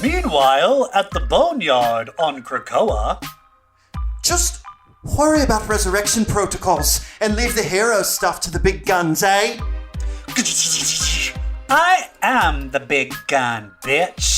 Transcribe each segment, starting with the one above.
Meanwhile, at the boneyard on Krakoa... Just worry about resurrection protocols and leave the hero stuff to the big guns, eh? I am the big gun, bitch.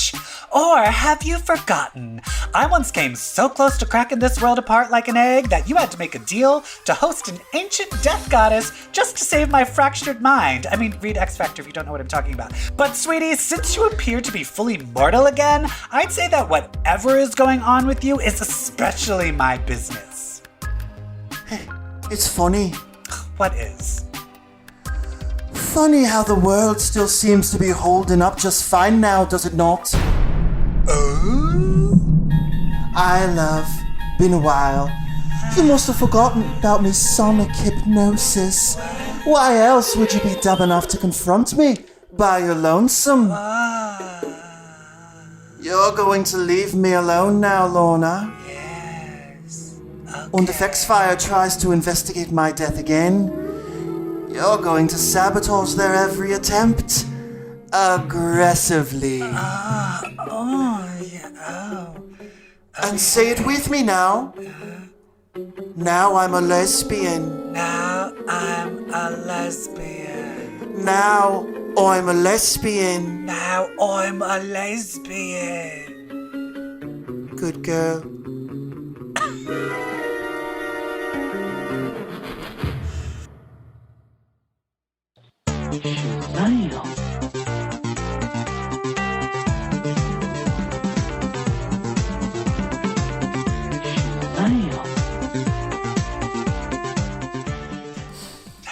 Or have you forgotten? I once came so close to cracking this world apart like an egg that you had to make a deal to host an ancient death goddess just to save my fractured mind. I mean, read X Factor if you don't know what I'm talking about. But sweetie, since you appear to be fully mortal again, I'd say that whatever is going on with you is especially my business. Hey, it's funny. What is? Funny how the world still seems to be holding up just fine now, does it not? Oh? I love. Been a while. You must have forgotten about me sonic hypnosis. Why else would you be dumb enough to confront me by your lonesome? You're going to leave me alone now, Lorna. Yes. And if X-Fire tries to investigate my death again, you're going to sabotage their every attempt. Aggressively. And say it with me now. Now I'm a lesbian. Now I'm a lesbian. Now I'm a lesbian. Now I'm a lesbian. Good girl.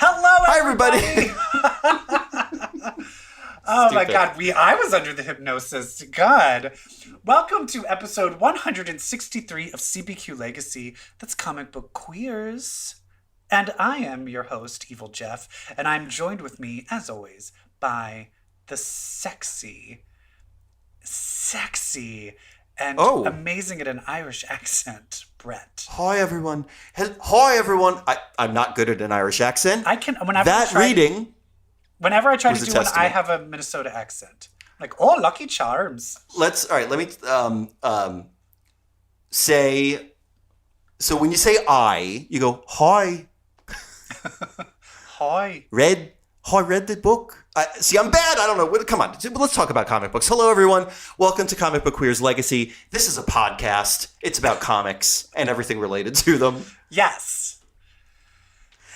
Hello, everybody. Oh my God, I was under the hypnosis. God. Welcome to episode 163 of CBQ Legacy. That's Comic Book Queers. And I am your host, EvilJeff, and I'm joined with me, as always, by the sexy, and amazing at an Irish accent, Brett. Hi, everyone. Hi, everyone. I'm not good at an Irish accent. I can, whenever I try to do one, I have a Minnesota accent. Like, oh, Lucky Charms. Let me say, so when you say I, you go, hi. Hi. Read the book. See, I'm bad. I don't know. Come on. Let's talk about comic books. Hello, everyone. Welcome to Comic Book Queers Legacy. This is a podcast. It's about comics and everything related to them. Yes.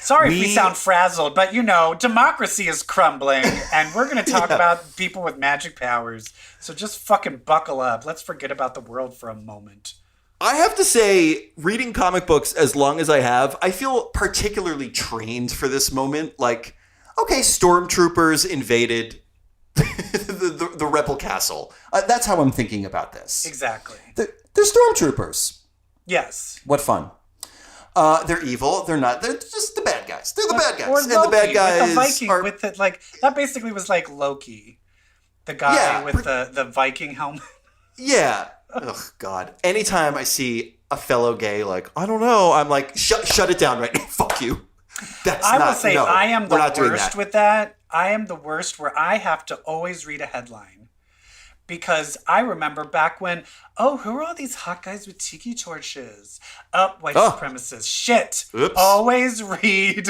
Sorry if we sound frazzled, but democracy is crumbling, and we're going to talk about people with magic powers. So just fucking buckle up. Let's forget about the world for a moment. I have to say, reading comic books as long as I have, I feel particularly trained for this moment. Like, okay, stormtroopers invaded the rebel castle. That's how I'm thinking about this. Exactly. They're stormtroopers. Yes. What fun. They're evil. They're not. They're just the bad guys. They're the bad guys. Or and Loki, the bad guys with the Viking, with it, like, that basically was like Loki. The guy with the Viking helmet. Yeah. Oh, God. Anytime I see a fellow gay, like, I don't know, I'm like, shut it down right now. Fuck you. I am the worst with that. I am the worst where I have to always read a headline. Because I remember back when, who are all these hot guys with tiki torches? White supremacists. Shit. Oops. Always read.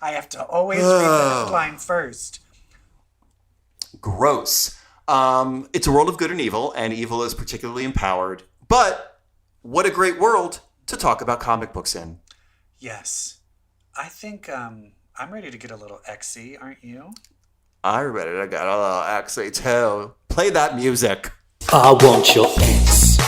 I have to always read the headline first. Gross. It's a world of good and evil is particularly empowered. But what a great world to talk about comic books in. Yes. I think I'm ready to get a little X-y, aren't you? I'm ready to get a little X-y too. Play that music. I want your X.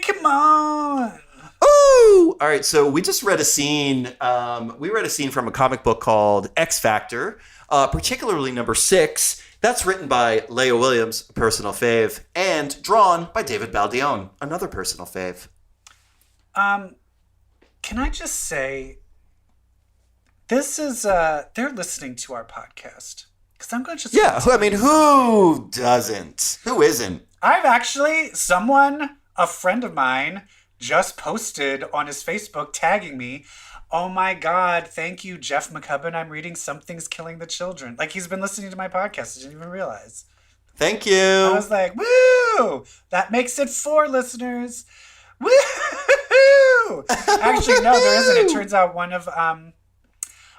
Come on. Ooh! All right, so we just read a scene. We read a scene from a comic book called X Factor, particularly number 6. That's written by Leah Williams, a personal fave, and drawn by David Baldeón, another personal fave. Can I just say, this is they're listening to our podcast because I'm going to just who doesn't? Who isn't? I've actually a friend of mine just posted on his Facebook tagging me Oh my God, thank you, Jeff McCubbin. I'm reading Something's Killing the Children. Like, he's been listening to my podcast. I didn't even realize. Thank you. I was like, woo! That makes it 4 listeners. Woo! Actually, no, there isn't. It turns out one of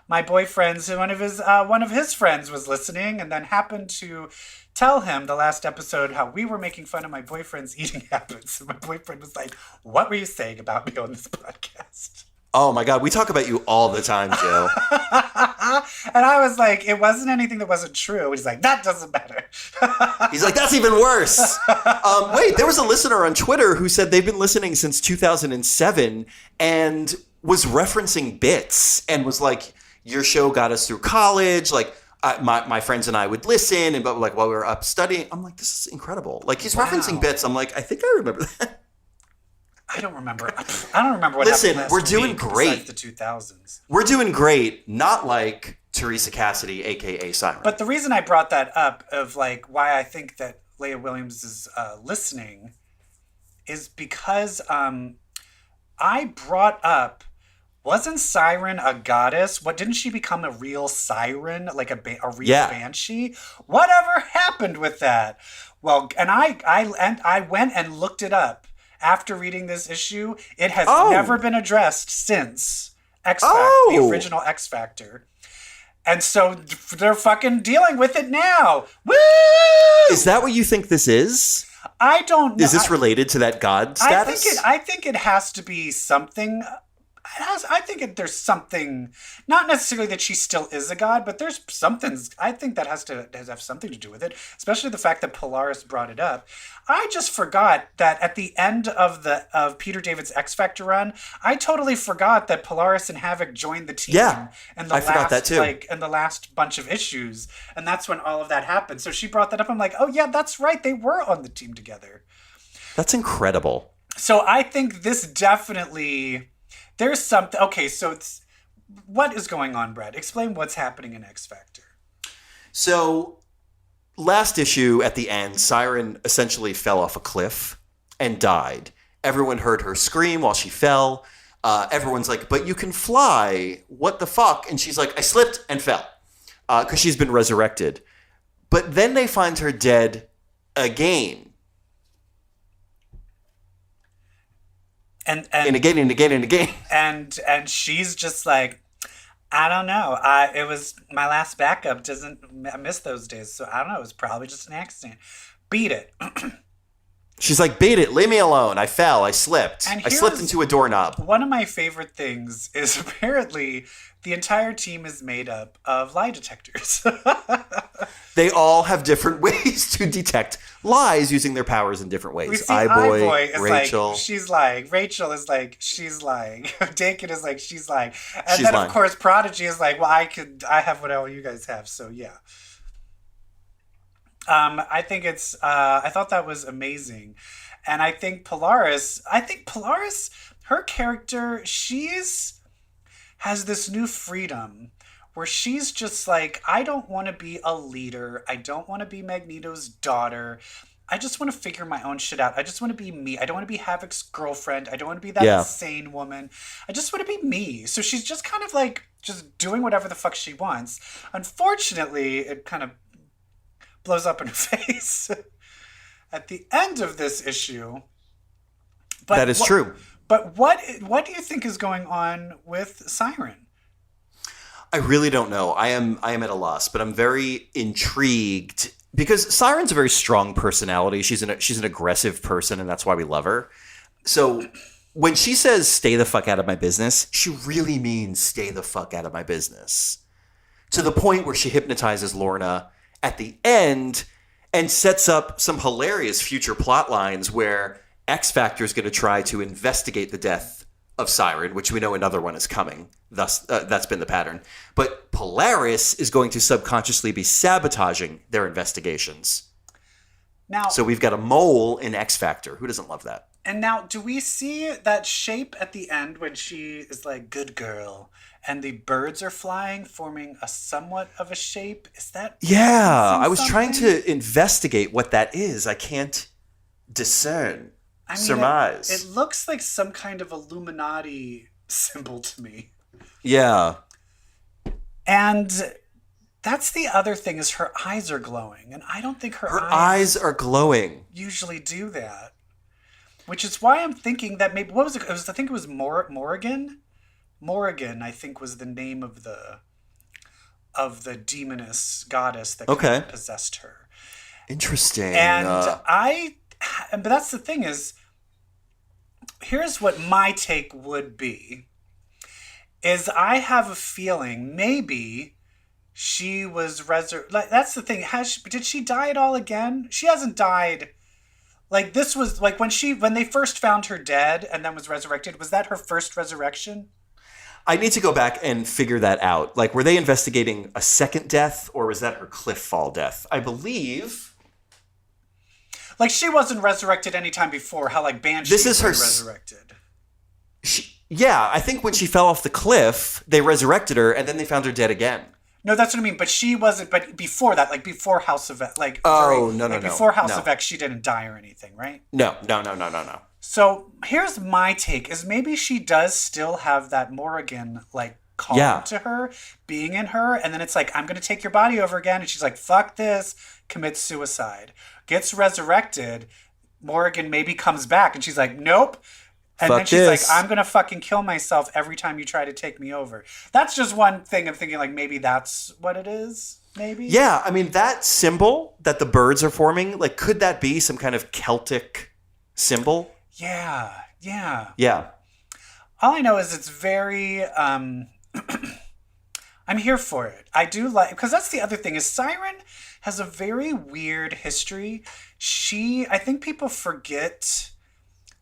my boyfriend's, one of his friends was listening and then happened to tell him the last episode how we were making fun of my boyfriend's eating habits. And my boyfriend was like, what were you saying about me on this podcast? Oh my God, we talk about you all the time, Joe. And I was like, it wasn't anything that wasn't true. He's like, that doesn't matter. He's like, that's even worse. Wait, there was a listener on Twitter who said they've been listening since 2007 and was referencing bits and was like, your show got us through college. Like, my friends and I would listen, but like while we were up studying, I'm like, this is incredible. Like, he's referencing bits. I'm like, I think I remember that. I don't remember what Listen, happened last we're doing week great. besides the 2000s. We're doing great, not like Teresa Cassidy, a.k.a. Siren. But the reason I brought that up of like why I think that Leah Williams is listening is because I brought up, wasn't Siren a goddess? What, didn't she become a real siren, like a real banshee? Whatever happened with that? Well, and I went and looked it up. After reading this issue, it has never been addressed since X Factor, the original X Factor. And so they're fucking dealing with it now. Woo! Is that what you think this is? I don't know. Is this related to that god status? I think it has to be something. There's something, not necessarily that she still is a god, but there's something, I think that has to have something to do with it, especially the fact that Polaris brought it up. I just forgot that at the end of Peter David's X Factor run, I totally forgot that Polaris and Havoc joined the team. Yeah, I forgot that too. Like, in the last bunch of issues, and that's when all of that happened. So she brought that up. I'm like, oh yeah, that's right. They were on the team together. That's incredible. So I think this definitely... There's something... Okay, so what is going on, Brad? Explain what's happening in X Factor. So, last issue at the end, Siren essentially fell off a cliff and died. Everyone heard her scream while she fell. Everyone's like, but you can fly. What the fuck? And she's like, I slipped and fell. Because she's been resurrected. But then they find her dead again. And again and again and again. And she's just like, I don't know. It was my last backup. I miss those days. So I don't know. It was probably just an accident. Beat it. She's like, beat it. Leave me alone. I fell. I slipped. I slipped into a doorknob. One of my favorite things is apparently the entire team is made up of lie detectors. They all have different ways to detect lies using their powers in different ways. We see Boy is Rachel. Like, she's lying. Rachel is like, she's lying. Dakin is like, she's lying. And She's then, lying. Of course, Prodigy is like, well, I have what all you guys have, so yeah. I thought that was amazing. And I think Polaris, her character, has this new freedom where she's just like, I don't want to be a leader. I don't want to be Magneto's daughter. I just want to figure my own shit out. I just want to be me. I don't want to be Havoc's girlfriend. I don't want to be that insane woman. I just want to be me. So she's just kind of like just doing whatever the fuck she wants. Unfortunately, it kind of blows up in her face at the end of this issue. But that is true. But what do you think is going on with Siren? I really don't know. I am at a loss, but I'm very intrigued because Siren's a very strong personality. She's an aggressive person, and that's why we love her. So when she says "stay the fuck out of my business," she really means "stay the fuck out of my business." To the point where she hypnotizes Lorna at the end and sets up some hilarious future plot lines where X Factor is going to try to investigate the death of Siren, which we know another one is coming. Thus, that's been the pattern. But Polaris is going to subconsciously be sabotaging their investigations. Now, so we've got a mole in X Factor. Who doesn't love that? And now, do we see that shape at the end when she is like, good girl, and the birds are flying, forming a somewhat of a shape? Is that... Yeah, I was trying to investigate what that is. I can't discern. Surmise. It looks like some kind of Illuminati symbol to me. Yeah. And that's the other thing is her eyes are glowing. And I don't think Her eyes are glowing. usually do that. Which is why I'm thinking that maybe, what was it? I think it was Morrigan? Morrigan, I think, was the name of the demoness goddess that kind of possessed her. Interesting. And but that's the thing is, here's what my take would be, is I have a feeling maybe she was that's the thing. Did she die at all again? She hasn't died. Like, this was, like, when they first found her dead and then was resurrected, was that her first resurrection? I need to go back and figure that out. Like, were they investigating a second death, or was that her cliff fall death? I believe. Like, she wasn't resurrected any time before. How, like, Banshee was resurrected. Yeah, I think when she fell off the cliff, they resurrected her, and then they found her dead again. No, that's what I mean. But she wasn't. But before that, like before House of X, like before House of X, she didn't die or anything, right? No. So here's my take: is maybe she does still have that Morrigan like call to her, being in her, and then it's like, I'm gonna take your body over again, and she's like, fuck this, commits suicide, gets resurrected. Morrigan maybe comes back, and she's like, nope. And then she's like, I'm going to fucking kill myself every time you try to take me over. That's just one thing I'm thinking, like, maybe that's what it is, maybe? Yeah, I mean, that symbol that the birds are forming, like, could that be some kind of Celtic symbol? Yeah. All I know is it's very, I'm here for it. I do like, because that's the other thing, is Siren has a very weird history. I think people forget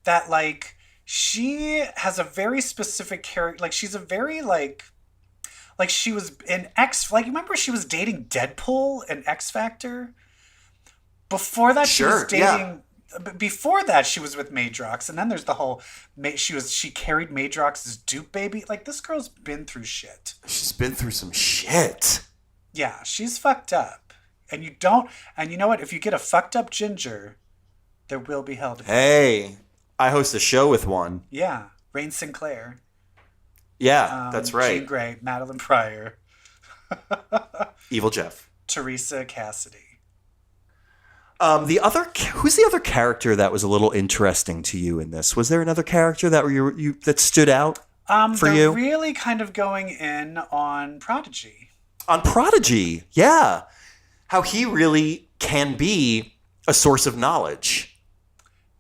that, like, she has a very specific character. Like, she's a very, like she was in remember she was dating Deadpool in X Factor? Before that, she was dating, before that, she was with Madrox. And then there's the whole, she carried Madrox's dupe baby. Like, this girl's been through shit. She's been through some shit. Yeah, she's fucked up. And you know what? If you get a fucked up ginger, there will be hell to pay. Hey. I host a show with one. Yeah. Rain Sinclair. Yeah, that's right. Jean Grey, Madeline Pryor. EvilJeff. Teresa Cassidy. Who's the other character that was a little interesting to you in this? Was there another character that that stood out for you? They're really kind of going in on Prodigy. On Prodigy, yeah. How he really can be a source of knowledge.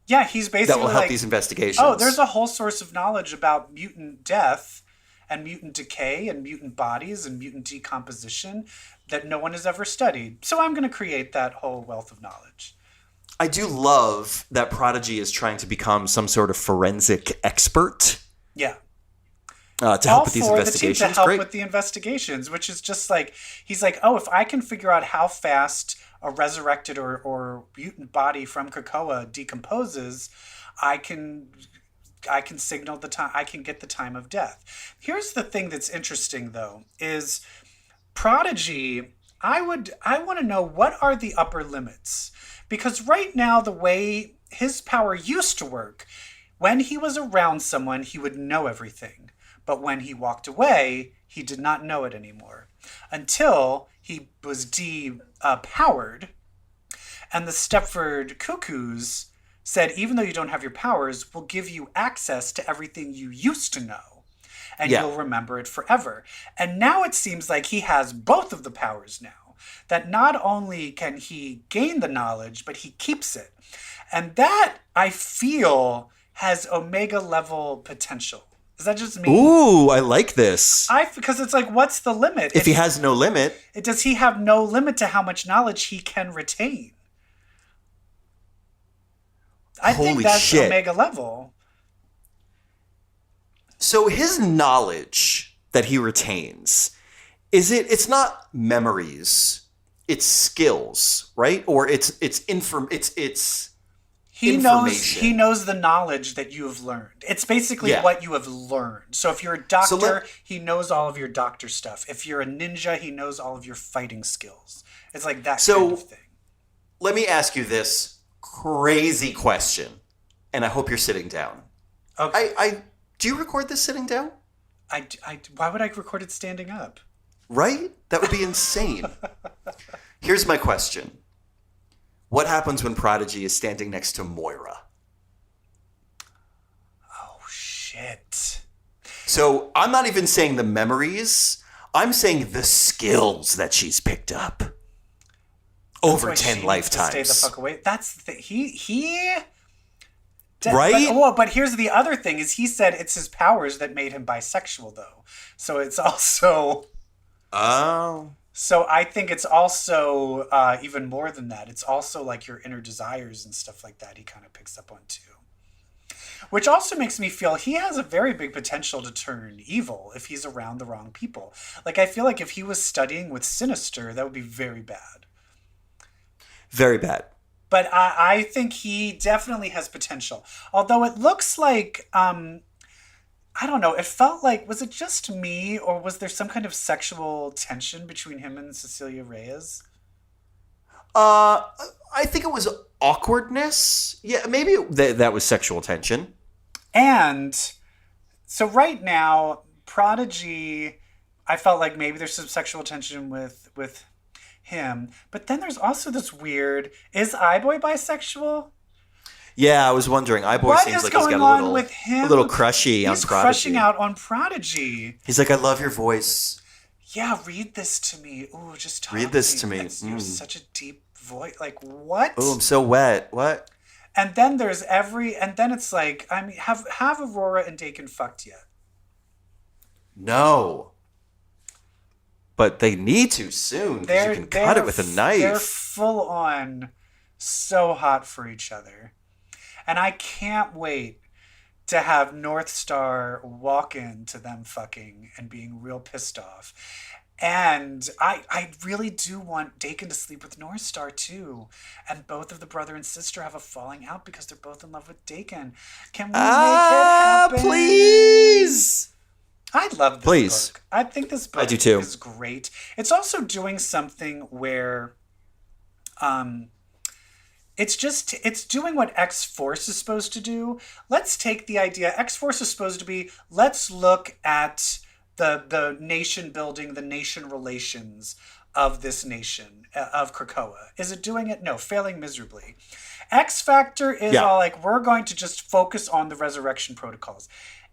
Yeah, he's basically that will help these investigations. Oh, there's a whole source of knowledge about mutant death and mutant decay and mutant bodies and mutant decomposition that no one has ever studied. So I'm going to create that whole wealth of knowledge. I do love that Prodigy is trying to become some sort of forensic expert. Yeah. To help with these investigations. To help with the investigations, which is just like, he's like, oh, if I can figure out how fast a resurrected or mutant body from Krakoa decomposes, I can signal the time, I can get the time of death. Here's the thing that's interesting, though, is Prodigy, I want to know, what are the upper limits? Because right now, the way his power used to work, when he was around someone, he would know everything. But when he walked away, he did not know it anymore. Until he was powered, and the Stepford Cuckoos said, even though you don't have your powers, we'll give you access to everything you used to know, and you'll remember it forever. And now it seems like he has both of the powers now, that not only can he gain the knowledge, but he keeps it. And that, I feel, has Omega level potential. Is that just me? Ooh, I like this. Because it's like, what's the limit? If he has no limit. Does he have no limit to how much knowledge he can retain? I think that's Omega level. So his knowledge that he retains, it's not memories, it's skills, right? Or it's He knows the knowledge that you have learned. It's basically what you have learned. So if you're a doctor, he knows all of your doctor stuff. If you're a ninja, he knows all of your fighting skills. It's like that kind of thing. Let me ask you this crazy question, and I hope you're sitting down. Okay. Do you record this sitting down? why would I record it standing up? Right? That would be insane. Here's my question. What happens when Prodigy is standing next to Moira? Oh, shit. So I'm not even saying the memories. I'm saying the skills that she's picked up over 10 lifetimes. Stay the fuck away. That's the he. Right? But here's the other thing: is he said it's his powers that made him bisexual, though. So it's also. Oh. So I think it's also even more than that. It's also like your inner desires and stuff like that. He kind of picks up on too. Which also makes me feel he has a very big potential to turn evil if he's around the wrong people. Like, I feel like if he was studying with Sinister, that would be very bad. Very bad. But I think he definitely has potential. Although it looks like, I don't know, it felt like, was it just me or was there some kind of sexual tension between him and Cecilia Reyes? I think it was awkwardness. Yeah, maybe that was sexual tension. And so right now, Prodigy, I felt like maybe there's some sexual tension with him. But then there's also this weird, is iBoy bisexual? Yeah, I was wondering. iBoy What seems is like he's going got on with him? a little crushy on He's Prodigy. crushing out on Prodigy. He's like, I love your voice. Yeah, read this to me. Ooh, just talk Read this to me. You're such a deep voice. Like, what? Oh, I'm so wet. What? And then it's like, I mean, have Aurora and Dakin fucked yet? No. But they need to soon, because you can cut it with a knife. They're full on so hot for each other. And I can't wait to have North Star walk into them fucking and being real pissed off. And I really do want Dakin to sleep with North Star too. And both of the brother and sister have a falling out because they're both in love with Dakin. Can we make it happen? Please! I love this book. I think this book is great. It's also doing something where it's doing what X-Force is supposed to do. Let's take the idea. X-Force is supposed to be, let's look at the nation building, the nation relations of this nation, of Krakoa. Is it doing it? No, failing miserably. X-Factor is all like, we're going to just focus on the resurrection protocols.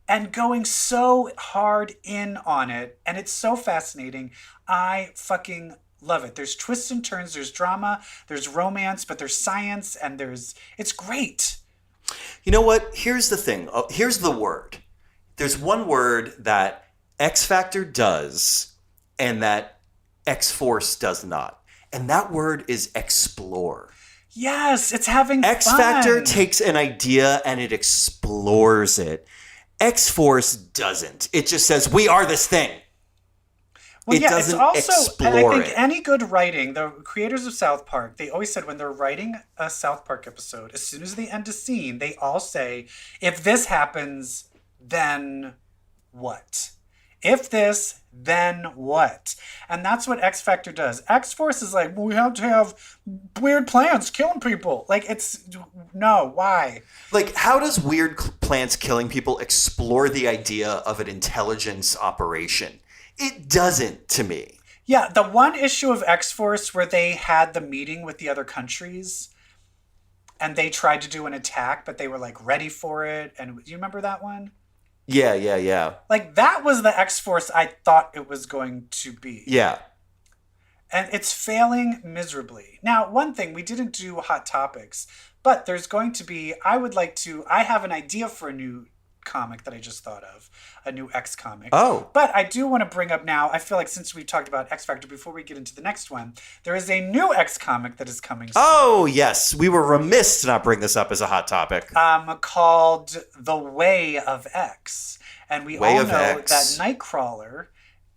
And going so hard in on it. And it's so fascinating. I fucking love it. There's twists and turns. There's drama. There's romance. But there's science. And it's great. You know what? Here's the thing. Here's the word. There's one word that X-Factor does and that X-Force does not. And that word is explore. Yes, it's having fun. X-Factor takes an idea and it explores it. X-Force doesn't. It just says, we are this thing. Well, it doesn't it's also, explore and I think it. any good writing, the creators of South Park, they always said when they're writing a South Park episode, as soon as they end a scene, they all say, if this happens, then what? If this, then what? And that's what X Factor does. X-Force is like, well, we have to have weird plans killing people. Like, no, why? Like, how does weird plants killing people explore the idea of an intelligence operation? It doesn't, to me. Yeah, the one issue of X-Force where they had the meeting with the other countries and they tried to do an attack, but they were like ready for it. And do you remember that one? Yeah. Like, that was the X-Force I thought it was going to be. Yeah. And it's failing miserably. Now, one thing, we didn't do Hot Topics, but there's going to be, I have an idea for a new comic that I just thought of, a new X comic. Oh. But I do want to bring up now, I feel like since we talked about X Factor, before we get into the next one, there is a new X comic that is coming soon. Oh, yes. We were remiss to not bring this up as a hot topic. Called The Way of X. And we all know that Nightcrawler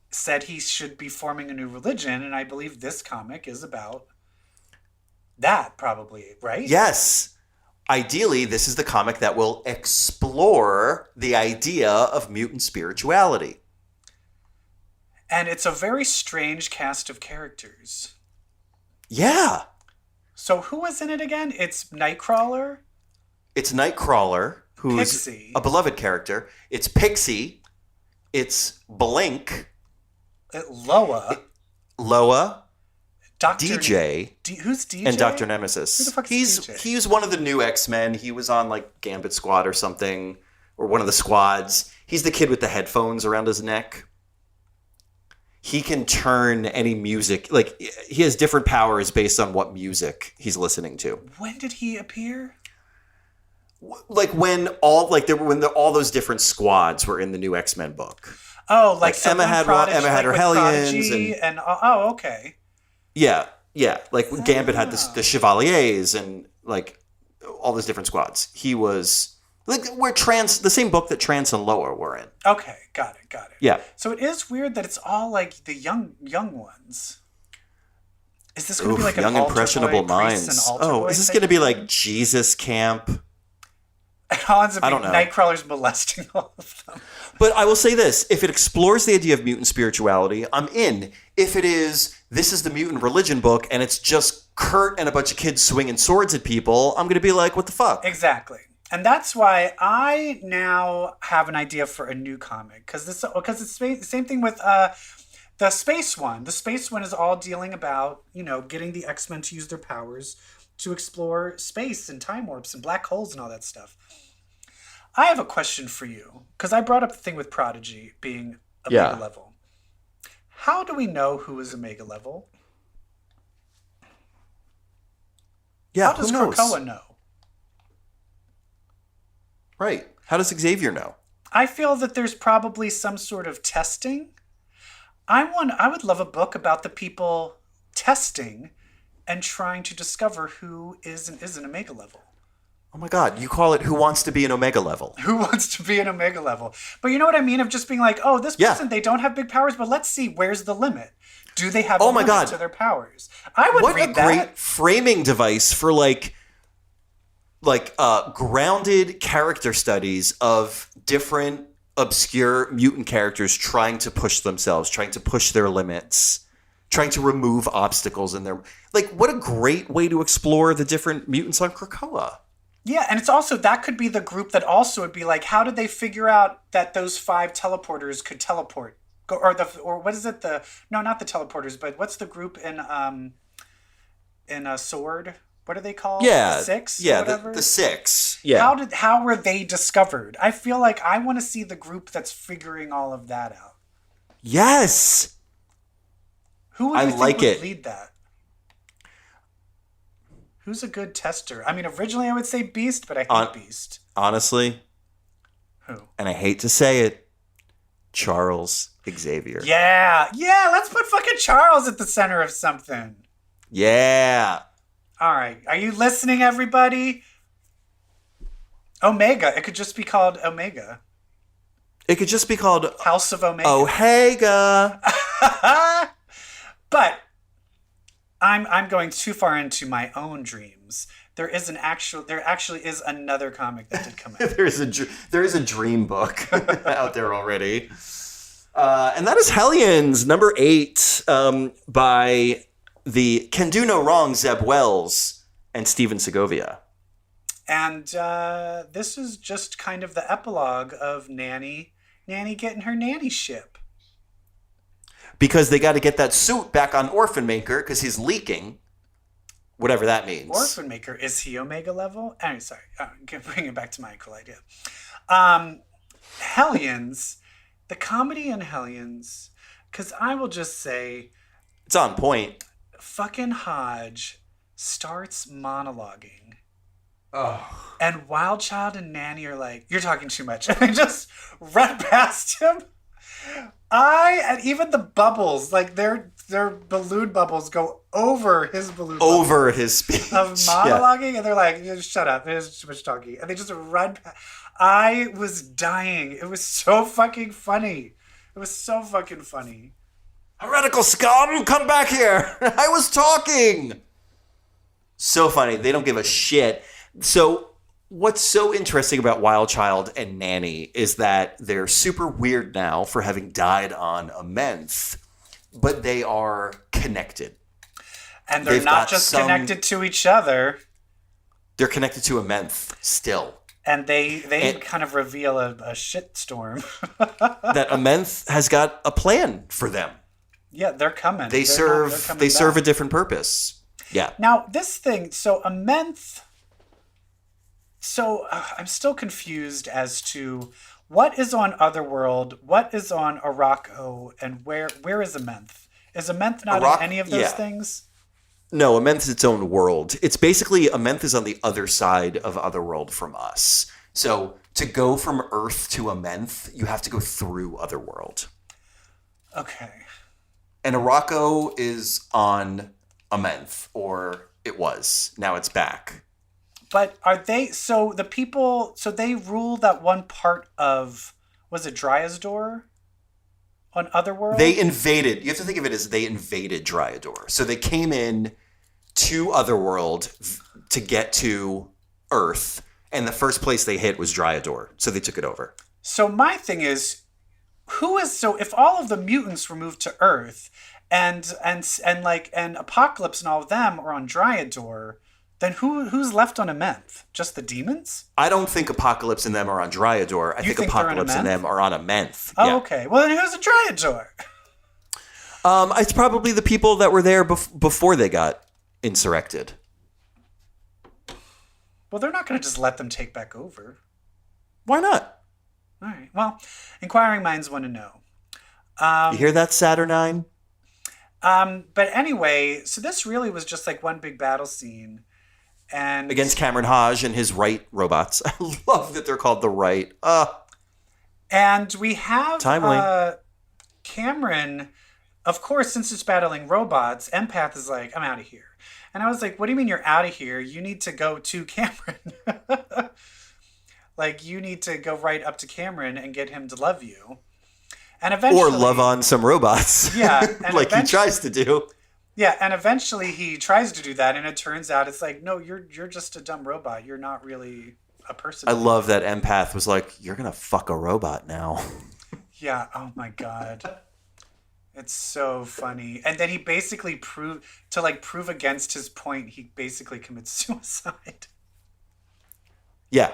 said he should be forming a new religion, and I believe this comic is about that, probably, right? Yes. Ideally, this is the comic that will explore the idea of mutant spirituality. And it's a very strange cast of characters. Yeah. So who was in it again? It's Nightcrawler? It's Nightcrawler, who's Pixie. a beloved character. It's Pixie. It's Blink, Loa, Dr. DJ, who's DJ? and Dr. Nemesis. Who the fuck is DJ? He's one of the new X-Men. He was on like Gambit Squad or something, or one of the squads. He's the kid with the headphones around his neck. He can turn any music, like he has different powers based on what music he's listening to. When did he appear? Like when all those different squads were in the new X-Men book. Oh, like so Emma had her Hellions and okay. Yeah. Like Gambit had the Chevaliers and like all those different squads. He was like the same book that Trance and Loa were in. Okay, got it. Yeah. So it is weird that it's all like the young ones. Is this going to be like young an impressionable minds? Is this going to be like Jesus Camp? I don't know. Nightcrawler's molesting all of them. But I will say this: if it explores the idea of mutant spirituality, I'm in. If it is, this is the mutant religion book, and it's just Kurt and a bunch of kids swinging swords at people, I'm going to be like, what the fuck? Exactly. And that's why I now have an idea for a new comic. Because it's the same thing with the space one. The space one is all dealing about, getting the X-Men to use their powers to explore space and time warps and black holes and all that stuff. I have a question for you. Because I brought up the thing with Prodigy being Omega level. How do we know who is Omega level? Yeah, how does Krakoa know? Right. How does Xavier know? I feel that there's probably some sort of testing. I would love a book about the people testing and trying to discover who is and isn't Omega level. Oh my God, you call it Who Wants to Be an Omega Level? Who Wants to Be an Omega Level? But you know what I mean? Of just being like, oh, this person, they don't have big powers, but let's see, where's the limit? Do they have a limit to their powers? I would read that. What a great framing device for grounded character studies of different obscure mutant characters trying to push themselves, trying to push their limits, trying to remove obstacles in their... Like, what a great way to explore the different mutants on Krakoa. Yeah, and it's also, that could be the group that also would be like, how did they figure out that those 5 teleporters could teleport? Or what is it? No, not the teleporters, but what's the group in a Sword? What are they called? Yeah, the 6? Yeah, or whatever? The 6. Yeah. How were they discovered? I feel like I want to see the group that's figuring all of that out. Yes. Who would you think would lead that? Who's a good tester? I mean, originally I would say Beast, but I hate Beast. Honestly. Who? And I hate to say it, Charles Xavier. Yeah, let's put fucking Charles at the center of something. Yeah. All right. Are you listening, everybody? Omega. It could just be called Omega. It could just be called House of Omega. Ohega. But I'm going too far into my own dreams. There actually is another comic that did come out. there is a dream book out there already. And that is Hellions, number 8, by the Can Do No Wrong Zeb Wells and Steven Segovia. And this is just kind of the epilogue of Nanny getting her nanny ship. Because they got to get that suit back on Orphan Maker because he's leaking. Whatever that means. Orphan Maker, is he Omega level? Sorry, bring it back to my cool idea. Hellions, the comedy in Hellions, because I will just say... It's on point. Fucking Hodge starts monologuing. Oh. And Wild Child and Nanny are like, you're talking too much. And they just run past him. And even the bubbles, like their balloon bubbles go over his balloon over his speech. Of monologuing. And they're like, shut up. There's too much talking. And they just run past. I was dying. It was so fucking funny. Heretical scum, come back here. I was talking. So funny. They don't give a shit. So what's so interesting about Wild Child and Nanny is that they're super weird now for having died on a menth, but they are connected. And they're not just connected to each other. They're connected to a menth still. And they And- kind of reveal a shitstorm. that Amenth has got a plan for them. Yeah, they're coming. They They're serve coming they serve a back. different purpose. Yeah. Now, this thing, so Amenth. So I'm still confused as to what is on Otherworld, what is on Araco, and where is Amenth? Is Amenth not in any of those things? No, Amenth's its own world. It's basically Amenth is on the other side of Otherworld from us. So to go from Earth to Amenth, you have to go through Otherworld. Okay. And Araco is on Amenth, or it was. Now it's back. But are they, so the people, so they rule that one part of, was it Dryasdor on Otherworld? They invaded. You have to think of it as they invaded Dryador. So they came in to Otherworld to get to Earth, and the first place they hit was Dryador. So they took it over. So my thing is, so if all of the mutants were moved to Earth and Apocalypse and all of them are on Dryador, then who's left on Amenth? Just the demons? I don't think Apocalypse and them are on Dryador. I think think they're on Apocalypse and Amenth? them are on Amenth. Oh, Yeah. okay. Well, then who's a Dryador? It's probably the people that were there before they got insurrected. Well, they're not going to just let them take back over. Why not? All right. Well, inquiring minds want to know. You hear that, Saturnine? But anyway, so this really was just like one big battle scene. And Against Cameron Hodge and his right robots. I love that they're called the right. And we have Timely. Cameron, of course, since it's battling robots, Empath is like, I'm out of here. And I was like, what do you mean you're out of here? You need to go to Cameron. Like, you need to go right up to Cameron and get him to love you. And eventually... Or love on some robots. Yeah. And like he tries to do. Yeah, and eventually he tries to do that, and it turns out it's like, no, you're just a dumb robot. You're not really a person. I love that Empath was like, you're going to fuck a robot now. Yeah, oh my God. It's so funny. And then he basically prove against his point, he basically commits suicide. Yeah.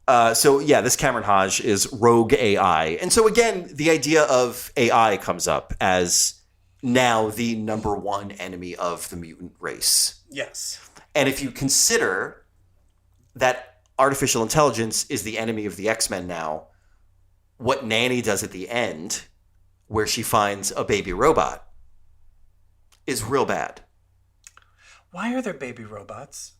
This Cameron Hodge is rogue AI. And so again, the idea of AI comes up as now the number one enemy of the mutant race. Yes. And if you consider that artificial intelligence is the enemy of the X-Men now, what Nanny does at the end, where she finds a baby robot, is real bad. Why are there baby robots?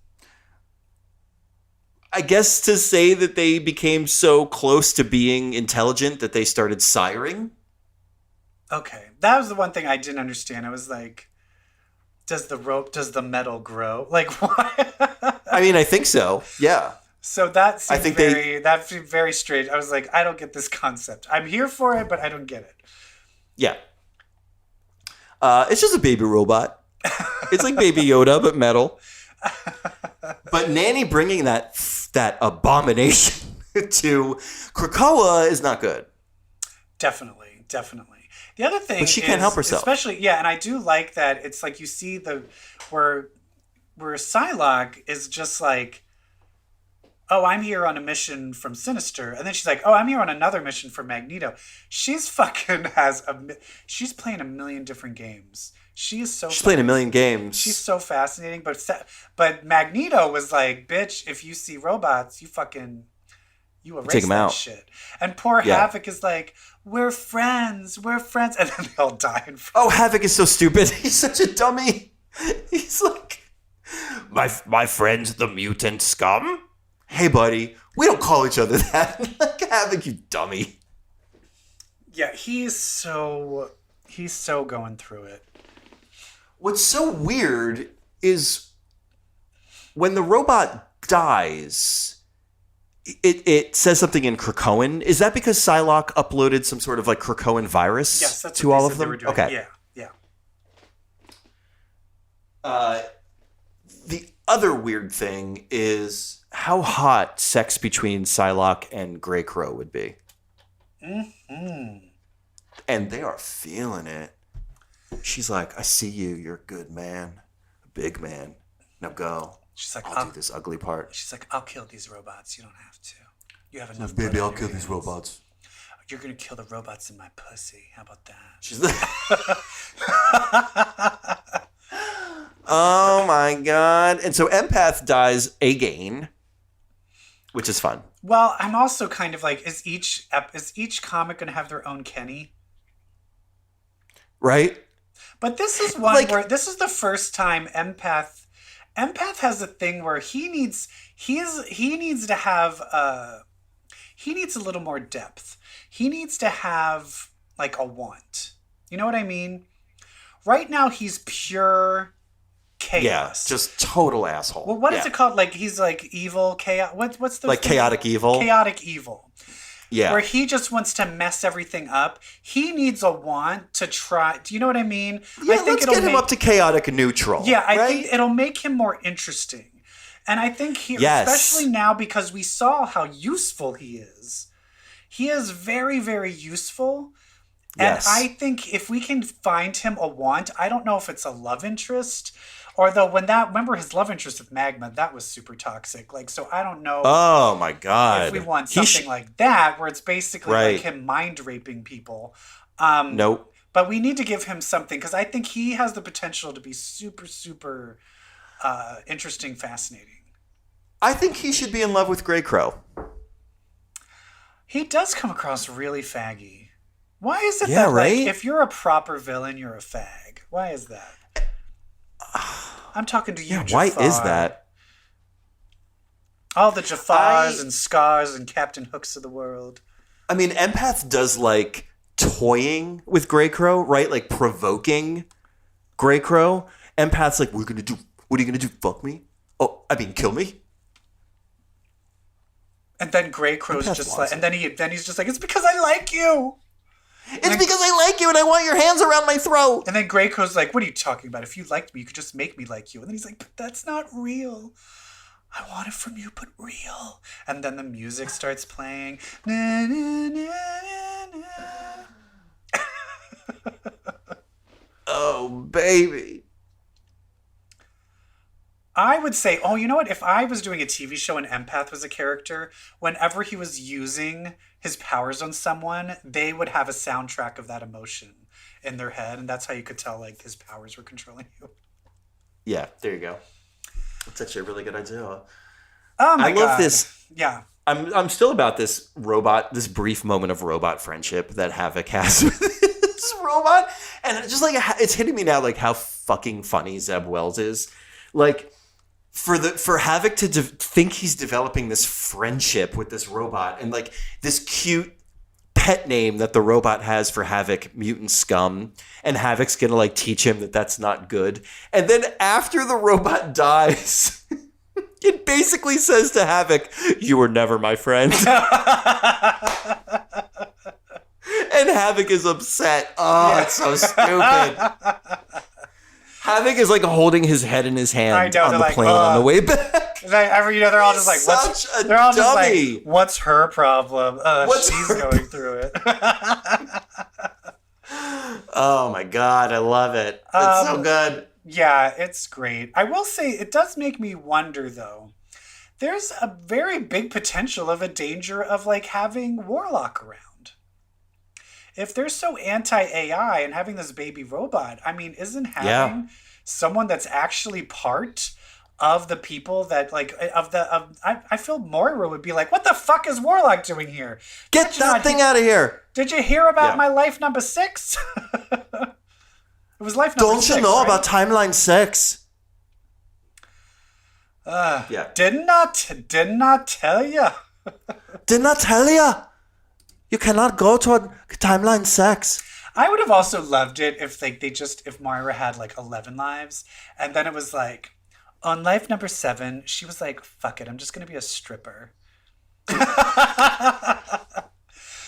I guess to say that they became so close to being intelligent that they started siring. Okay. That was the one thing I didn't understand. I was like, does the metal grow? Like, what? I mean, I think so. Yeah. So that seemed I think that seemed very strange. I was like, I don't get this concept. I'm here for it, but I don't get it. Yeah. It's just a baby robot. It's like Baby Yoda, but metal. But Nanny bringing that abomination to Krakoa is not good. Definitely. The other thing, But she can't help herself. Especially, yeah, and I do like that. It's like you see where Psylocke is just like, oh, I'm here on a mission from Sinister, and then she's like, oh, I'm here on another mission from Magneto. She's she's playing a million different games. She's playing a million games. She's so fascinating, but Magneto was like, bitch, if you see robots, you erase take 'em that out. shit. And poor Havoc is like, we're friends, and then they all die in front. Oh, Havoc is so stupid. He's such a dummy. He's like, my friends, the mutant scum. Hey, buddy, we don't call each other that. Like, Havoc, you dummy. Yeah, he's so going through it. What's so weird is when the robot dies, it says something in Krakoan. Is that because Psylocke uploaded some sort of like Krakoan virus that's to what all they of said they them? were doing. Okay. Yeah. The other weird thing is how hot sex between Psylocke and Grey Crow would be. Mm-hmm. And they are feeling it. She's like, I see you. You're a good man. A big man. Now go. She's like, I'll do this ugly part. She's like, I'll kill these robots. You don't have to. You have enough. Baby, I'll blood on kill your these hands. robots. You're gonna kill the robots in my pussy. How about that? She's oh my god. And so Empath dies again, which is fun. Well, I'm also kind of like, is each comic gonna have their own Kenny? Right? But this is one where this is the first time Empath has a thing where he needs to have he needs a little more depth. He needs to have like a want. You know what I mean? Right now he's pure chaos. Yeah, just total asshole. Well, what is it called? Like he's like evil chaos. What's the like chaotic evil? Chaotic evil. Yeah. Where he just wants to mess everything up. He needs a want to try. Do you know what I mean? Yeah, I think let's get him up to chaotic neutral. Yeah, I right? think it'll make him more interesting. And I think especially now because we saw how useful he is. He is very, very useful. And I think if we can find him a want, I don't know if it's a love interest. Or though remember his love interest with Magma, that was super toxic. Like, so I don't know. Oh my god! If we want something like that, where it's basically like him mind raping people. Nope. But we need to give him something because I think he has the potential to be super, super interesting, fascinating. I think he should be in love with Grey Crow. He does come across really faggy. Why is it Yeah, that right? like, if you're a proper villain, you're a fag? Why is that? I'm talking to you, Yeah, why Jafar. is that? All the Jafars and Scars and Captain Hooks of the world. I mean, Empath does like toying with Grey Crow, right? Like provoking Grey Crow. Empath's like, what are you gonna do? Fuck me? Oh, I mean, kill me? And then Grey Crow's Empath just wants like, and then he's just like, it's because I like you. It's because I like you and I want your hands around my throat. And then Grey Crow's like, what are you talking about? If you liked me, you could just make me like you. And then he's like, but that's not real. I want it from you, but real. And then the music starts playing. Na, na, na, na, na. Oh, baby. I would say, oh, you know what? If I was doing a TV show and Empath was a character, whenever he was using his powers on someone, they would have a soundtrack of that emotion in their head. And that's how you could tell, like, his powers were controlling you. Yeah, there you go. That's actually a really good idea. Oh, my God. I love this. Yeah. I'm still about this brief moment of robot friendship that Havoc has with this robot. And it's just like, it's hitting me now, like, how fucking funny Zeb Wells is. Like, for Havoc to think he's developing this friendship with this robot and like this cute pet name that the robot has for Havoc, Mutant Scum, and Havoc's gonna like teach him that that's not good. And then after the robot dies, it basically says to Havoc, "You were never my friend." And Havoc is upset. Oh, it's so stupid. Havoc is like holding his head in his hand on the plane on the way back. They're all just like, dummy. What's her problem? She's going through it. Oh my God, I love it. It's so good. Yeah, it's great. I will say it does make me wonder though. There's a very big potential of a danger of like having Warlock around. If they're so anti-AI and having this baby robot, I mean, isn't having someone that's actually part of the people that like I feel Moira would be like, what the fuck is Warlock doing here? Get that thing out of here. Did you hear about my life number 6? It was life number 6. Don't you know about timeline 6? Did not tell you. Did not tell you. You cannot go to timeline 6. I would have also loved it if like if Moira had like 11 lives and then it was like on life number 7 she was like, fuck it, I'm just gonna be a stripper.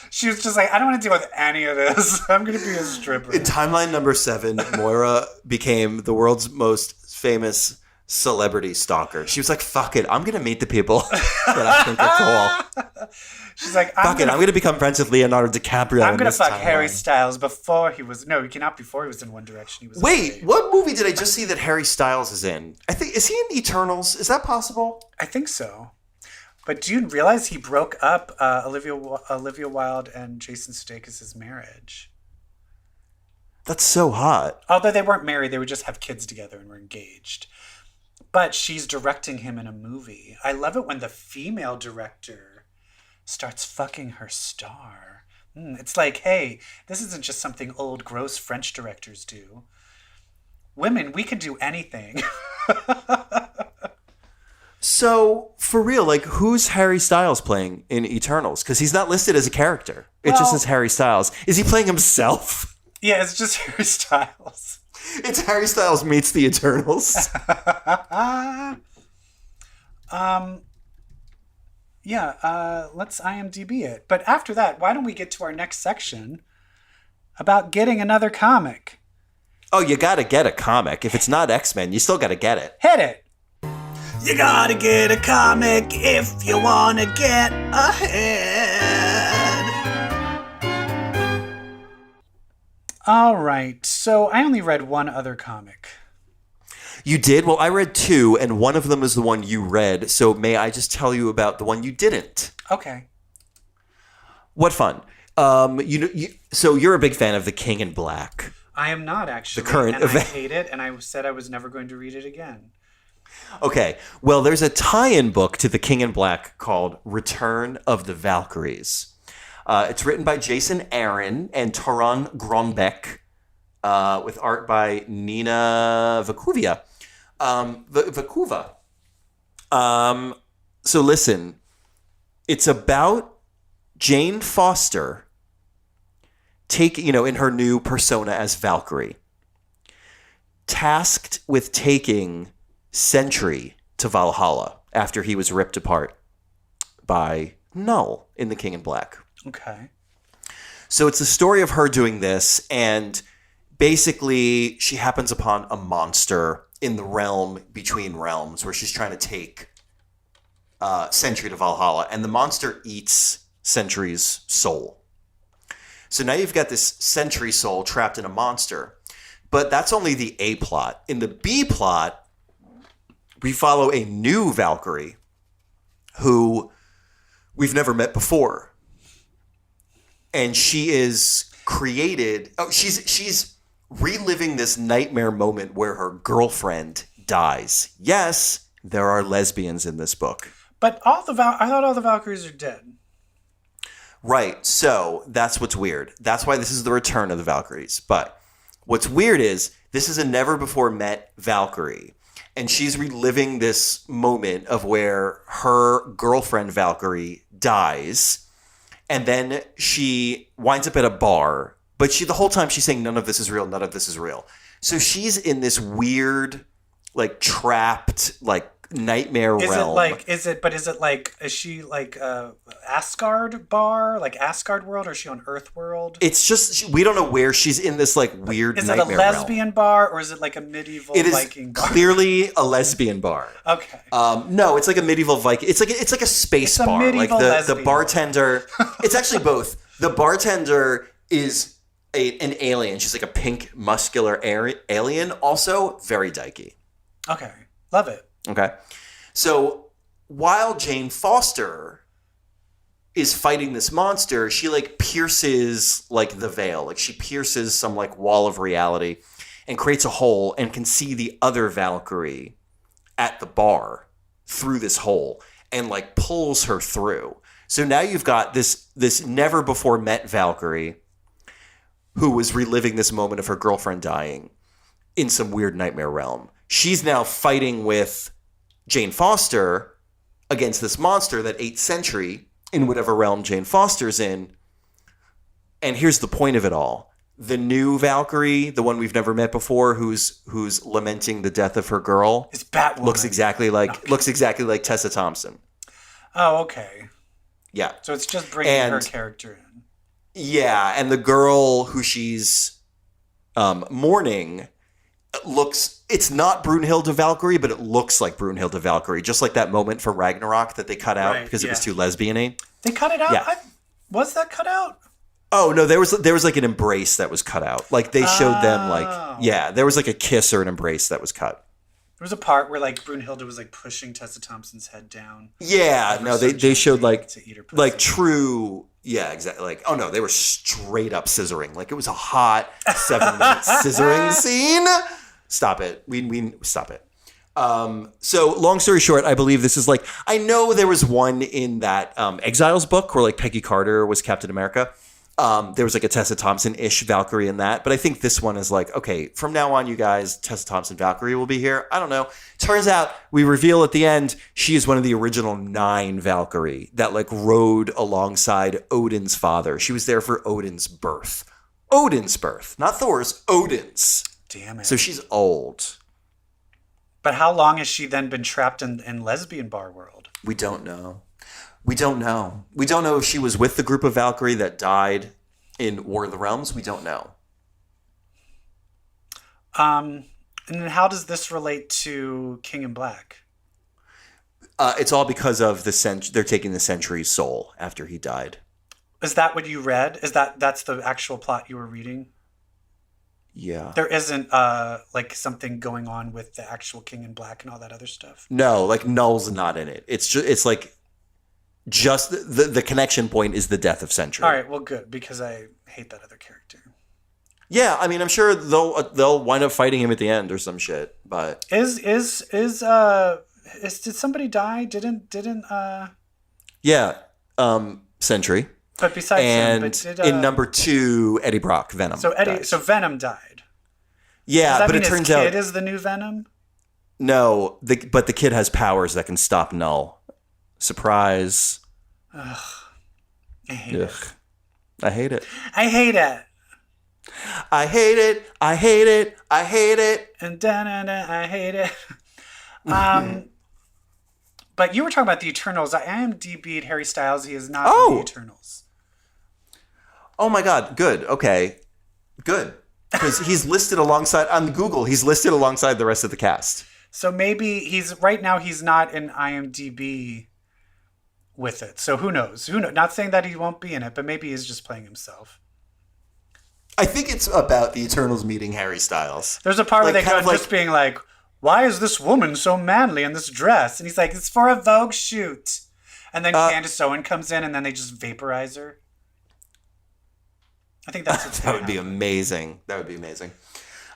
She was just like, I don't want to deal with any of this. I'm gonna be a stripper. In timeline number 7, Moira became the world's most famous celebrity stalker. She was like, fuck it, I'm going to meet the people that I think are cool. She's like, I'm going to become friends with Leonardo DiCaprio. I'm going to fuck Harry Styles before he was... No, he cannot before he was in One Direction. He was Wait, what movie did I just see that Harry Styles is in? I think, is he in Eternals? Is that possible? I think so. But do you realize he broke up Olivia Wilde and Jason Sudeikis' marriage? That's so hot. Although they weren't married, they would just have kids together and were engaged. But she's directing him in a movie. I love it when the female director starts fucking her star. It's like, hey, this isn't just something old, gross French directors do. Women, we can do anything. So, for real, like, who's Harry Styles playing in Eternals? Because he's not listed as a character. It just says Harry Styles. Is he playing himself? Yeah, it's just Harry Styles. It's Harry Styles meets the Eternals. Let's IMDb it. But after that, why don't we get to our next section about getting another comic? Oh, you gotta get a comic. If it's not X-Men, you still gotta get it. Hit it! You gotta get a comic if you wanna get ahead. All right, so I only read one other comic. You did? Well, I read two, and one of them is the one you read. So may I just tell you about the one you didn't? Okay. What fun. So you're a big fan of The King in Black. I am not, actually. The current event. I hate it, and I said I was never going to read it again. Okay. Well, there's a tie-in book to The King in Black called Return of the Valkyries. It's written by Jason Aaron and Taran Grönbeck, with art by Nina Vakuva. So listen, it's about Jane Foster in her new persona as Valkyrie, tasked with taking Sentry to Valhalla after he was ripped apart by Null in The King in Black. Okay. So it's the story of her doing this, and basically she happens upon a monster in the realm between realms where she's trying to take Sentry to Valhalla, and the monster eats Sentry's soul. So now you've got this Sentry soul trapped in a monster, but that's only the A plot. In the B plot, we follow a new Valkyrie who we've never met before. And she is created... Oh, she's reliving this nightmare moment where her girlfriend dies. Yes, there are lesbians in this book. But I thought all the Valkyries are dead. Right, so that's what's weird. That's why this is the return of the Valkyries. But what's weird is this is a never-before-met Valkyrie. And she's reliving this moment of where her girlfriend Valkyrie dies... And then she winds up at a bar, but the whole time she's saying, none of this is real, none of this is real. So she's in this weird, like, trapped, like, nightmare realm. Is she like Asgard bar, like Asgard world, or is she on Earth world? It's just, we don't know where she's in this, like, weird nightmare realm. Is it a lesbian bar, or is it like a medieval Viking bar? It is clearly a lesbian bar. Okay. No, it's like a medieval Viking. It's like a space bar. Like the bartender. It's actually both. The bartender is an alien. She's like a pink, muscular alien. Also, very dykey. Okay. Love it. Okay. So while Jane Foster is fighting this monster, she like pierces like the veil. Like she pierces some like wall of reality and creates a hole and can see the other Valkyrie at the bar through this hole and like pulls her through. So now you've got this never before met Valkyrie who was reliving this moment of her girlfriend dying in some weird nightmare realm. She's now fighting with Jane Foster against this monster that ate Sentry in whatever realm Jane Foster's in. And here's the point of it all. The new Valkyrie, the one we've never met before, who's lamenting the death of her girl, is Batwoman. Looks exactly like Tessa Thompson. Oh, okay. Yeah. So it's just bringing her character in. Yeah, and the girl who she's mourning looks It's not Brunhilde Valkyrie, but it looks like Brunhilde Valkyrie, just like that moment for Ragnarok that they cut out because it was too lesbian-y. They cut it out? Yeah. Was that cut out? Oh, no, there was like an embrace that was cut out. Like they showed them like, there was like a kiss or an embrace that was cut. There was a part where like Brunhilde was like pushing Tessa Thompson's head down. Yeah, no, they showed like to eat her pussy. like true, yeah, exactly. Like, oh no, they were straight up scissoring. Like it was a hot 7-minute scissoring scene. Stop it. We stop it. So long story short, I believe this is like, I know there was one in that Exiles book where like Peggy Carter was Captain America. There was like a Tessa Thompson-ish Valkyrie in that, but I think this one is like, okay, from now on, you guys, Tessa Thompson Valkyrie will be here. I don't know. Turns out we reveal at the end, she is one of the original 9 Valkyrie that like rode alongside Odin's father. She was there for Odin's birth. Odin's birth, not Thor's, Odin's. Damn it. So she's old. But how long has she then been trapped in lesbian bar world? We don't know. We don't know. We don't know if she was with the group of Valkyrie that died in War of the Realms. We don't know. And then how does this relate to King in Black? It's all because of they're taking the Sentry's soul after he died. Is that what you read? That's the actual plot you were reading? Yeah. There isn't like something going on with the actual King in Black and all that other stuff? No, like Null's not in it. It's like just the connection point is the death of Sentry. All right, well, good, because I hate that other character. Yeah, I mean, I'm sure they'll wind up fighting him at the end or some shit. But did somebody die? Didn't yeah, Sentry. But besides and him, but did, in number 2, Eddie Brock, Venom. So Venom died. Yeah, Does that but mean it turns his out kid is the new Venom? no. But the kid has powers that can stop Null. Surprise. Ugh. I hate it. I hate it. I hate it. I hate it. I hate it. I hate it. And I hate it. But you were talking about the Eternals. I IMDb'd Harry Styles. He is not in the Eternals. Oh my God. Good. Okay. Good. Because he's listed alongside, on Google, he's listed alongside the rest of the cast. So maybe right now he's not in IMDb with it. So who knows? Not saying that he won't be in it, but maybe he's just playing himself. I think it's about the Eternals meeting Harry Styles. There's a part where they go just being like, why is this woman so manly in this dress? And he's like, it's for a Vogue shoot. And then Candace Owen comes in and then they just vaporize her. I think that's that would be amazing. That would be amazing.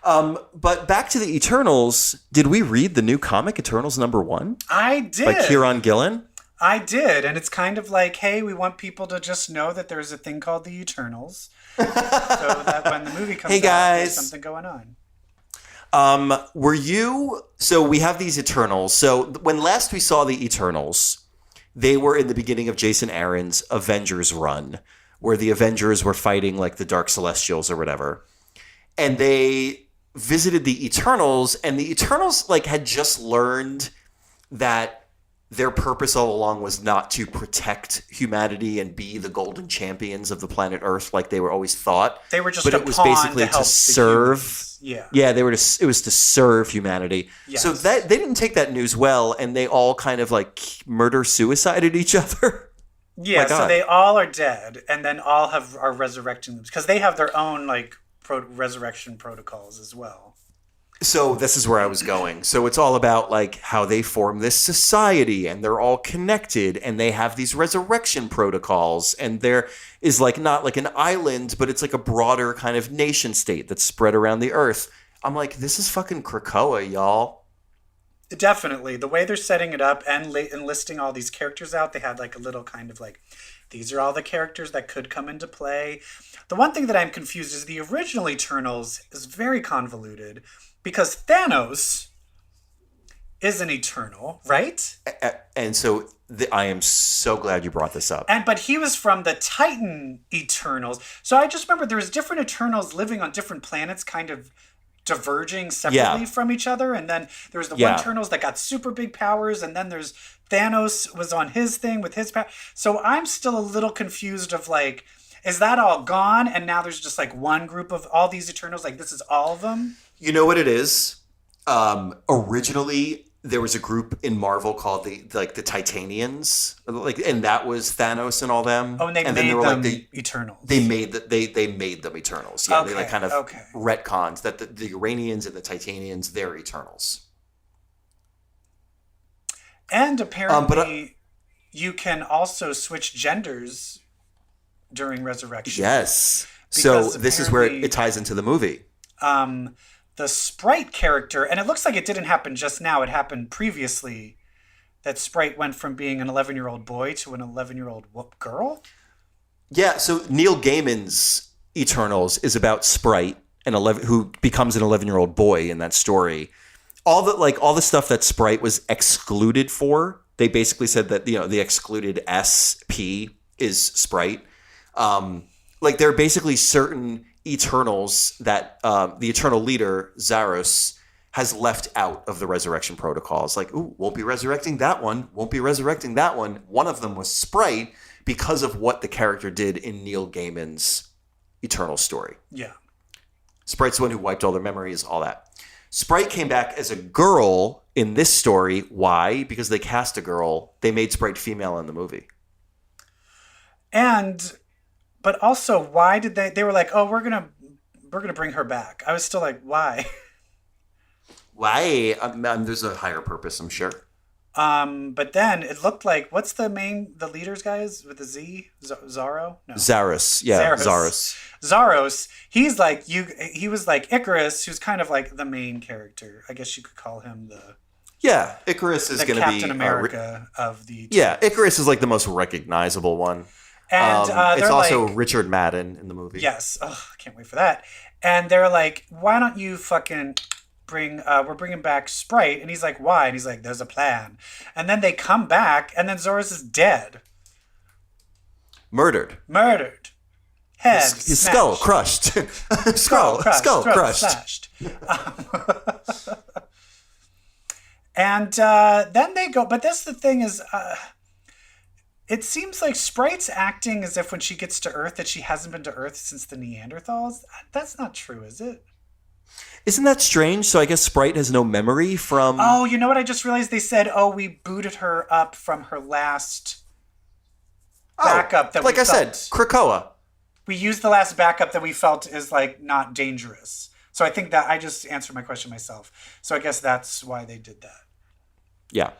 But back to the Eternals. Did we read the new comic, Eternals #1? I did. By Kieron Gillen? I did. And it's kind of like, hey, we want people to just know that there's a thing called the Eternals. So that when the movie comes out, there's something going on. So we have these Eternals. So when last we saw the Eternals, they were in the beginning of Jason Aaron's Avengers run, where the Avengers were fighting like the Dark Celestials or whatever. And they visited the Eternals, and the Eternals like had just learned that their purpose all along was not to protect humanity and be the golden champions of the planet Earth like they were always thought. They were just but it was basically to serve. Yeah, it was to serve humanity. Yes. So that they didn't take that news well, and they all kind of like murder-suicided each other. Yeah, so they all are dead, and then all are resurrecting them because they have their own like resurrection protocols as well. So this is where I was going. So it's all about like how they form this society and they're all connected and they have these resurrection protocols and there is like not like an island, but it's like a broader kind of nation state that's spread around the earth. I'm like, this is fucking Krakoa, y'all. Definitely. The way they're setting it up and listing all these characters out, they had like a little kind of like, these are all the characters that could come into play. The one thing that I'm confused is the original Eternals is very convoluted. Because Thanos is an Eternal, right? And so I am so glad you brought this up. But he was from the Titan Eternals. So I just remember there was different Eternals living on different planets, kind of diverging separately from each other. And then there was the one Eternals that got super big powers. And then there's Thanos was on his thing with his power. So I'm still a little confused of like, is that all gone? And now there's just like one group of all these Eternals, like this is all of them? You know what it is? Originally, there was a group in Marvel called the Titanians, and that was Thanos and all them. Oh, and they then made they were them like Eternals. they made them Eternals. Yeah, Okay, they like kind of okay. retconned that the Iranians and the Titanians, they're Eternals. And apparently, you can also switch genders during resurrection. Yes. Because So this is where it ties into the movie. The Sprite character, and it looks like it didn't happen just now. It happened previously. That Sprite went from being an 11-year-old boy to an 11-year-old girl. Yeah. So Neil Gaiman's Eternals is about Sprite, who becomes an 11-year-old boy in that story. All the stuff that Sprite was excluded for, they basically said that the excluded SP is Sprite. There are basically certain Eternals that the Eternal leader, Zaros, has left out of the resurrection protocols. Like, ooh, won't be resurrecting that one, won't be resurrecting that one. One of them was Sprite because of what the character did in Neil Gaiman's Eternal story. Yeah. Sprite's the one who wiped all their memories, all that. Sprite came back as a girl in this story. Why? Because they cast a girl. They made Sprite female in the movie. But also, why did they were like, oh, we're gonna bring her back. I was still like, why? Why? There's a higher purpose, I'm sure. But then it looked like, what's the leader's guys with the Z? Zaro? No. Zaros. Yeah, Zaros. Zaros. He's like, he was like Icarus, who's kind of like the main character. I guess you could call him Yeah, Icarus is going to be Captain America of the... Yeah, Icarus is like the most recognizable one. And it's also like, Richard Madden in the movie. Yes. Oh, I can't wait for that. And they're like, why don't you fucking we're bringing back Sprite? And he's like, why? And he's like, there's a plan. And then they come back, and then Zoros is dead. Murdered. Head His skull crushed. skull crushed. Slashed. And then they go, but that's the thing is... it seems like Sprite's acting as if when she gets to Earth that she hasn't been to Earth since the Neanderthals. That's not true, is it? Isn't that strange? So I guess Sprite has no memory from... Oh, you know what? I just realized they said, we booted her up from her last backup that we felt. Like I said, Krakoa. We used the last backup that we felt is like not dangerous. So I think that I just answered my question myself. So I guess that's why they did that. Yeah.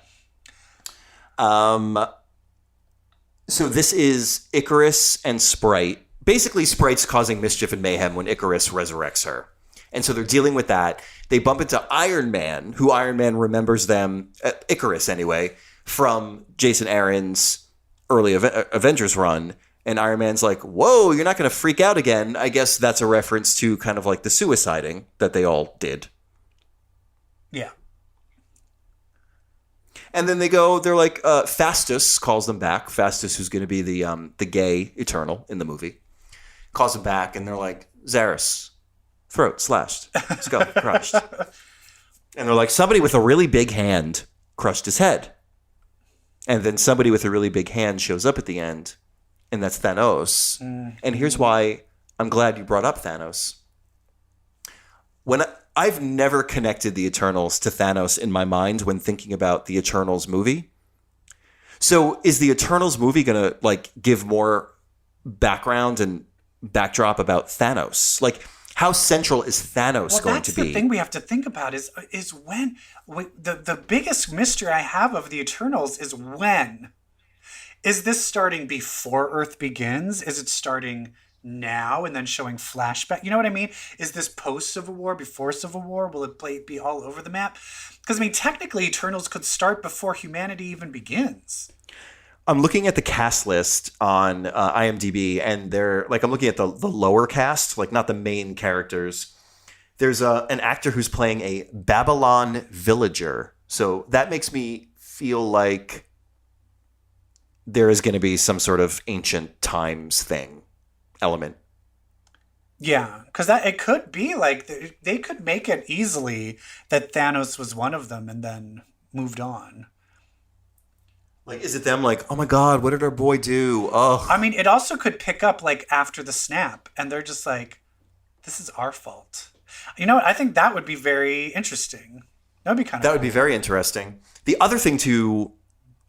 So this is Icarus and Sprite. Basically, Sprite's causing mischief and mayhem when Icarus resurrects her. And so they're dealing with that. They bump into Iron Man, who Iron Man remembers them, Icarus anyway, from Jason Aaron's early Avengers run. And Iron Man's like, whoa, you're not going to freak out again. I guess that's a reference to kind of like the suiciding that they all did. Yeah. And then they're like, Phastos calls them back. Phastos, who's going to be the gay Eternal in the movie, calls them back, and they're like, Zaros, throat slashed, skull crushed. And they're like, somebody with a really big hand crushed his head. And then somebody with a really big hand shows up at the end, and that's Thanos. Mm-hmm. And here's why I'm glad you brought up Thanos. I've never connected the Eternals to Thanos in my mind when thinking about the Eternals movie. So is the Eternals movie going to like give more background and backdrop about Thanos? Like, how central is Thanos going to be? That's the thing we have to think about is when the biggest mystery I have of the Eternals is when. Is this starting before Earth begins? Is it starting now and then showing flashback? You know what I mean? Is this post Civil War, before Civil War? Will it be all over the map? Because I mean, technically, Eternals could start before humanity even begins. I'm looking at the cast list on IMDb, and I'm looking at the lower cast, like not the main characters. There's an actor who's playing a Babylon villager, so that makes me feel like there is going to be some sort of ancient times thing element. Yeah, because it could be like they could make it easily that Thanos was one of them and then moved on. Like, is it them like, oh my God, what did our boy do? Oh, I mean, it also could pick up like after the snap, and they're just like, this is our fault. You know what? I think that would be very interesting. That'd be kind of That would be very interesting. The other thing to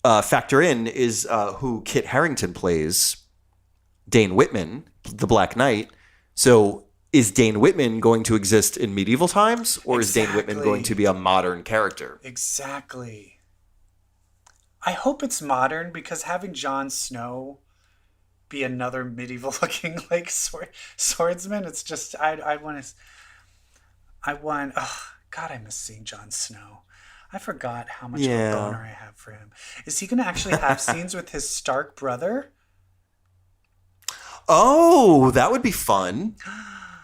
factor in is who Kit Harington plays, Dane Whitman, the Black Knight. So is Dane Whitman going to exist in medieval times, or is Dane Whitman going to be a modern character? Exactly. I hope it's modern, because having Jon Snow be another medieval looking like swordsman, it's just I want oh God, I miss seeing Jon Snow. I forgot how much of a boner I have for him. Is he going to actually have scenes with his Stark brother? Oh, that would be fun.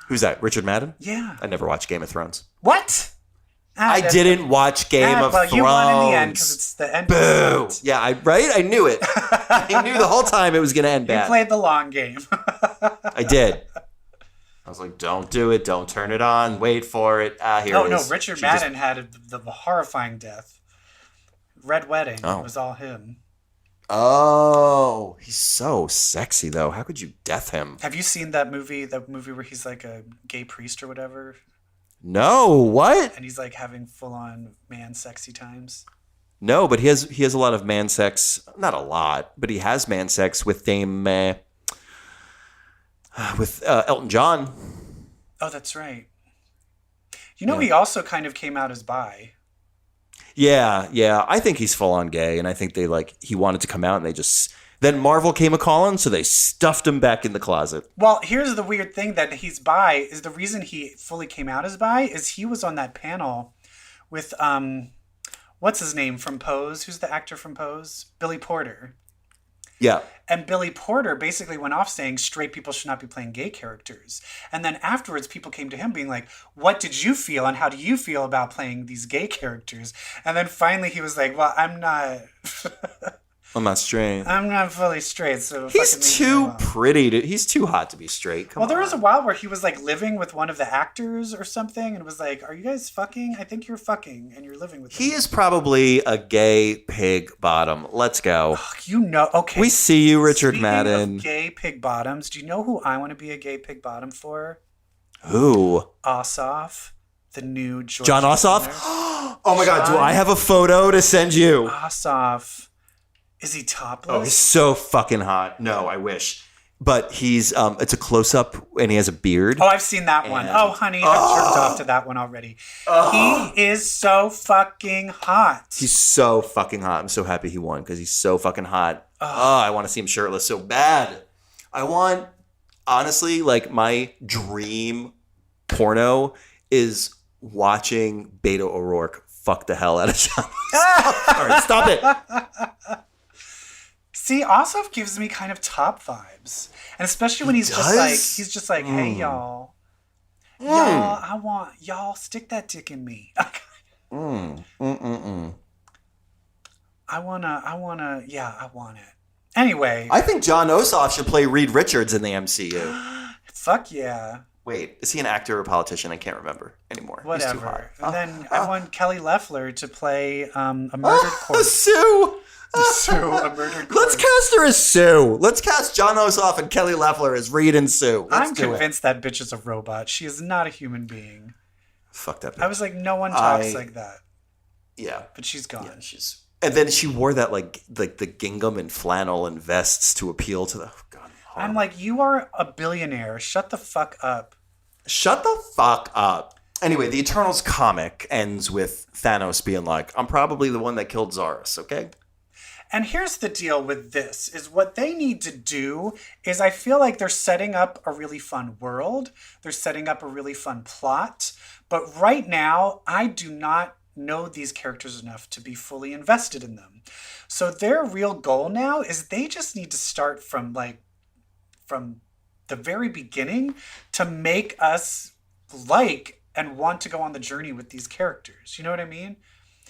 Who's that? Richard Madden? Yeah. I never watched Game of Thrones. What? I didn't watch Game of Thrones. You won in the end because it's the end. Boo! Yeah, I knew it. I knew the whole time it was going to end bad. You played the long game. I did. I was like, don't do it. Don't turn it on. Wait for it. Here it is. No, Richard Madden had the horrifying death. Red Wedding. Oh. It was all him. Oh, he's so sexy, though. How could you death him? Have you seen that movie where he's like a gay priest or whatever? No, what? And he's like having full-on man sexy times? No, but he has a lot of man sex. Not a lot, but he has man sex with Elton John. Oh, that's right. He also kind of came out as bi. Yeah. I think he's full on gay, and I think he wanted to come out, and then Marvel came a calling, so they stuffed him back in the closet. Well, here's the weird thing that he's bi is the reason he fully came out as bi is he was on that panel with what's his name from Pose? Who's the actor from Pose? Billy Porter. Yeah. And Billy Porter basically went off saying straight people should not be playing gay characters. And then afterwards, people came to him being like, what did you feel and how do you feel about playing these gay characters? And then finally he was like, well, I'm not straight. I'm not fully straight. So he's too pretty. He's too hot to be straight. Come on. There was a while where he was like living with one of the actors or something. And it was like, are you guys fucking? I think you're fucking and you're living with him. He is probably a gay pig bottom. Let's go. Okay. We see you, Richard Speaking Madden. Of gay pig bottoms. Do you know who I want to be a gay pig bottom for? Who? Ossoff. The new George John Ossoff? Oh my God. Do I have a photo to send you? Ossoff. Is he topless? Oh, he's so fucking hot. No, I wish. But he's, it's a close-up, and he has a beard. Oh, I've seen that one. Oh, honey, I've jerked off to that one already. He is so fucking hot. He's so fucking hot. I'm so happy he won, because he's so fucking hot. I want to see him shirtless so bad. Honestly, my dream porno is watching Beto O'Rourke fuck the hell out of John. All right, stop it. See, Ossoff gives me kind of top vibes. And especially when he's just like, hey, y'all. Y'all stick that dick in me. I want it. Anyway. I think John Ossoff should play Reed Richards in the MCU. Fuck yeah. Wait, is he an actor or a politician? I can't remember anymore. Whatever. And then I want Kelly Loeffler to play a murdered corpse. Sue! A murdered corpse. Let's cast her as Sue. Let's cast John Ossoff and Kelly Loeffler as Reed and Sue. I'm convinced that bitch is a robot. She is not a human being. Fuck that bitch. I was like, no one talks like that. Yeah. But she's gone. Yeah, and then she wore that like the gingham and flannel and vests to appeal to the... Oh God, I'm like, you are a billionaire. Shut the fuck up. Shut the fuck up. Anyway, the Eternals comic ends with Thanos being like, I'm probably the one that killed Zarus, okay? And here's the deal with this, is what they need to do is I feel like they're setting up a really fun world. They're setting up a really fun plot. But right now, I do not know these characters enough to be fully invested in them. So their real goal now is they just need to start from the very beginning to make us like and want to go on the journey with these characters. You know what I mean?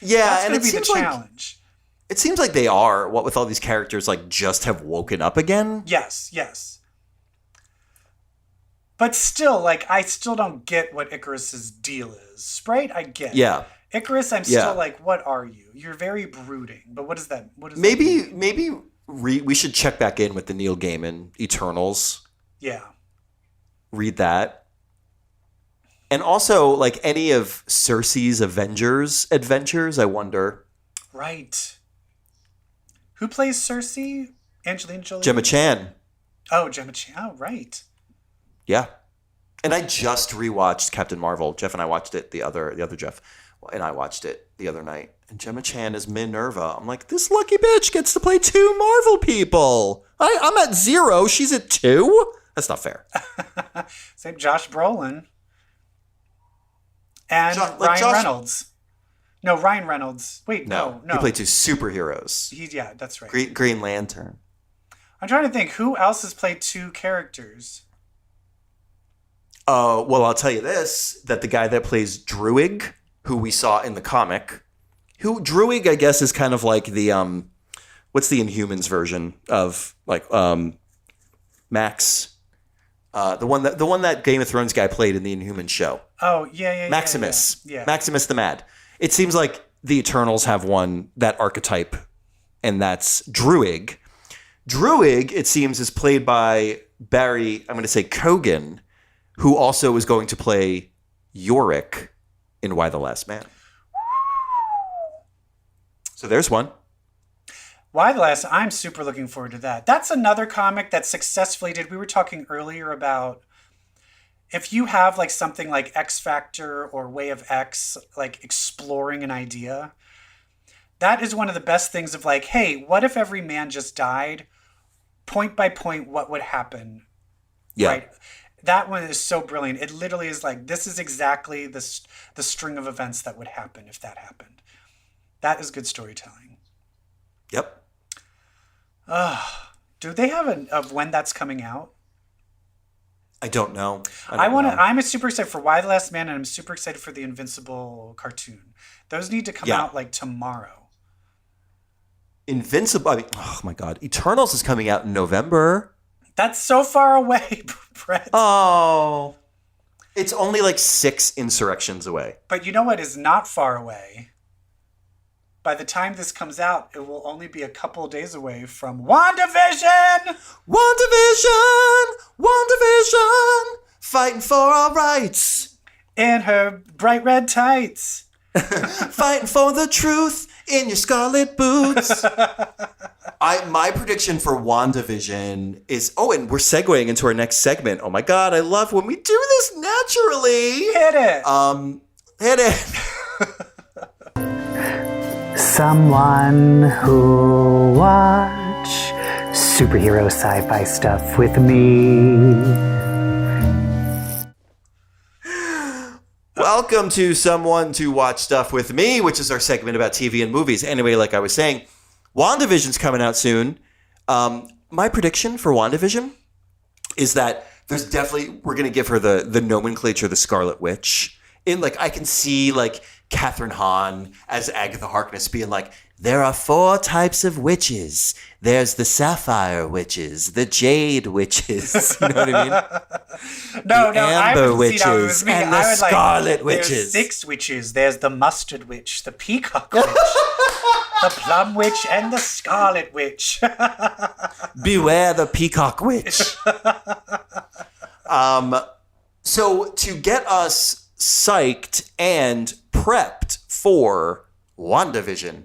Yeah, that's going to be the challenge. It seems like they are, what with all these characters, just have woken up again. Yes. But still, I still don't get what Icarus's deal is. Sprite, I get. Yeah. Icarus, I'm still what are you? You're very brooding. But what does that mean? Maybe we should check back in with the Neil Gaiman Eternals. Yeah. Read that. And also, like, any of Cersei's Avengers adventures, I wonder. Right. Who plays Cersei? Angelina Jolie? Gemma Chan. Oh, Gemma Chan. Oh, right. Yeah. And I just rewatched Captain Marvel. Jeff and I watched it, the other Jeff, and I watched it the other night. And Gemma Chan is Minerva. I'm like, this lucky bitch gets to play 2 Marvel people. I'm at 0. She's at 2? That's not fair. Same Josh Brolin. And Ryan Reynolds. No, Ryan Reynolds. Wait, no. He played 2 superheroes. Yeah, that's right. Green Lantern. I'm trying to think, who else has played 2 characters? Well, I'll tell you this, that the guy that plays Druig, who we saw in the comic, Druig, I guess, is kind of like the, what's the Inhumans version of, like, Max? The one that Game of Thrones guy played in the Inhumans show. Oh, yeah. Maximus. Yeah. Maximus the Mad. It seems like the Eternals have that archetype, and that's Druig. Druig, it seems, is played by Barry, I'm going to say Kogan, who also is going to play Yorick in Y the Last Man. So there's one. Y the Last, I'm super looking forward to that. That's another comic that successfully did. We were talking earlier about if you have like something like X Factor or Way of X, like exploring an idea, that is one of the best things of like, hey, what if every man just died? Point by point, what would happen? Yeah. Right? That one is so brilliant. It literally is like, this is exactly the string of events that would happen if that happened. That is good storytelling. Yep. Do they have of when that's coming out? I don't know. I'm super excited for Y the Last Man, and I'm super excited for the Invincible cartoon. Those need to come out like tomorrow. Invincible. I mean, oh my God. Eternals is coming out in November. That's so far away, Brett. Oh. It's only like 6 insurrections away. But you know what is not far away? By the time this comes out, it will only be a couple of days away from WandaVision! WandaVision! Fighting for our rights. In her bright red tights. Fighting for the truth in your scarlet boots. My prediction for WandaVision is... Oh, and we're segueing into our next segment. Oh my God, I love when we do this naturally. Hit it. Hit it. Someone who'll watch superhero sci-fi stuff with me. Welcome to Someone to Watch Stuff with Me, which is our segment about TV and movies. Anyway, like I was saying, WandaVision's coming out soon. My prediction for WandaVision is that there's definitely, we're going to give her the nomenclature, the Scarlet Witch. I can see Catherine Hahn as Agatha Harkness being like, there are 4 types of witches. There's the sapphire witches, the jade witches. You know what I mean? No, the I amber would witches see how it was me. and the I would scarlet witches. There's 6 witches. There's the mustard witch, the peacock witch, the plum witch, and the scarlet witch. Beware the peacock witch. So to get us psyched and prepped for WandaVision,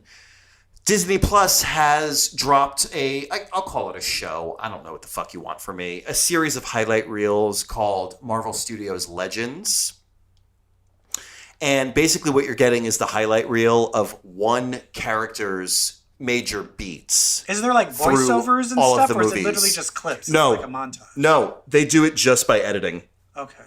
Disney Plus has dropped I'll call it a show. I don't know what the fuck you want from me. A series of highlight reels called Marvel Studios Legends. And basically what you're getting is the highlight reel of one character's major beats. Is there voiceovers and stuff, or is it literally just clips? No. Like a montage? No, they do it just by editing. Okay.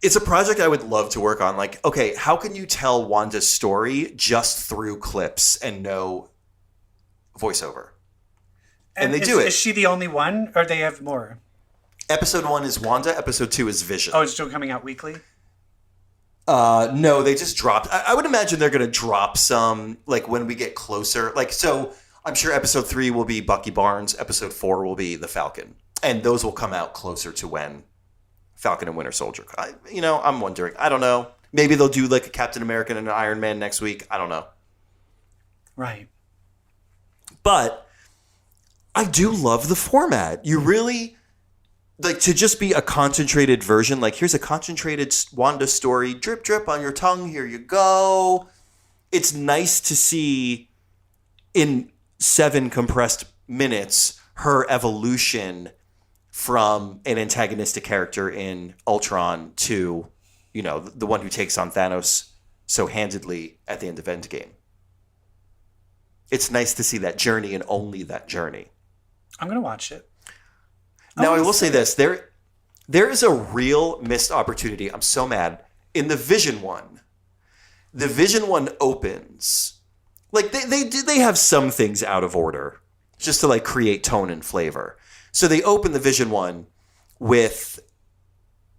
It's a project I would love to work on. Okay, how can you tell Wanda's story just through clips and no voiceover? And they do it. Is she the only one, or they have more? Episode 1 is Wanda. Episode 2 is Vision. Oh, it's still coming out weekly? No, they just dropped. I would imagine they're going to drop some, when we get closer. So I'm sure episode 3 will be Bucky Barnes. Episode 4 will be The Falcon. And those will come out closer to when Falcon and Winter Soldier. I'm wondering. I don't know. Maybe they'll do a Captain America and an Iron Man next week. I don't know. Right. But I do love the format. You really, like to just be a concentrated version. Like, here's a concentrated Wanda story, drip drip on your tongue. Here you go. It's nice to see in 7 compressed minutes her evolution from an antagonistic character in Ultron to, you know, the one who takes on Thanos so handedly at the end of Endgame. It's nice to see that journey and only that journey. I'm going to watch it. Now, I will say this. There is a real missed opportunity. I'm so mad. In the Vision one, opens. Like, they have some things out of order just to, like, create tone and flavor. So they open the Vision one with,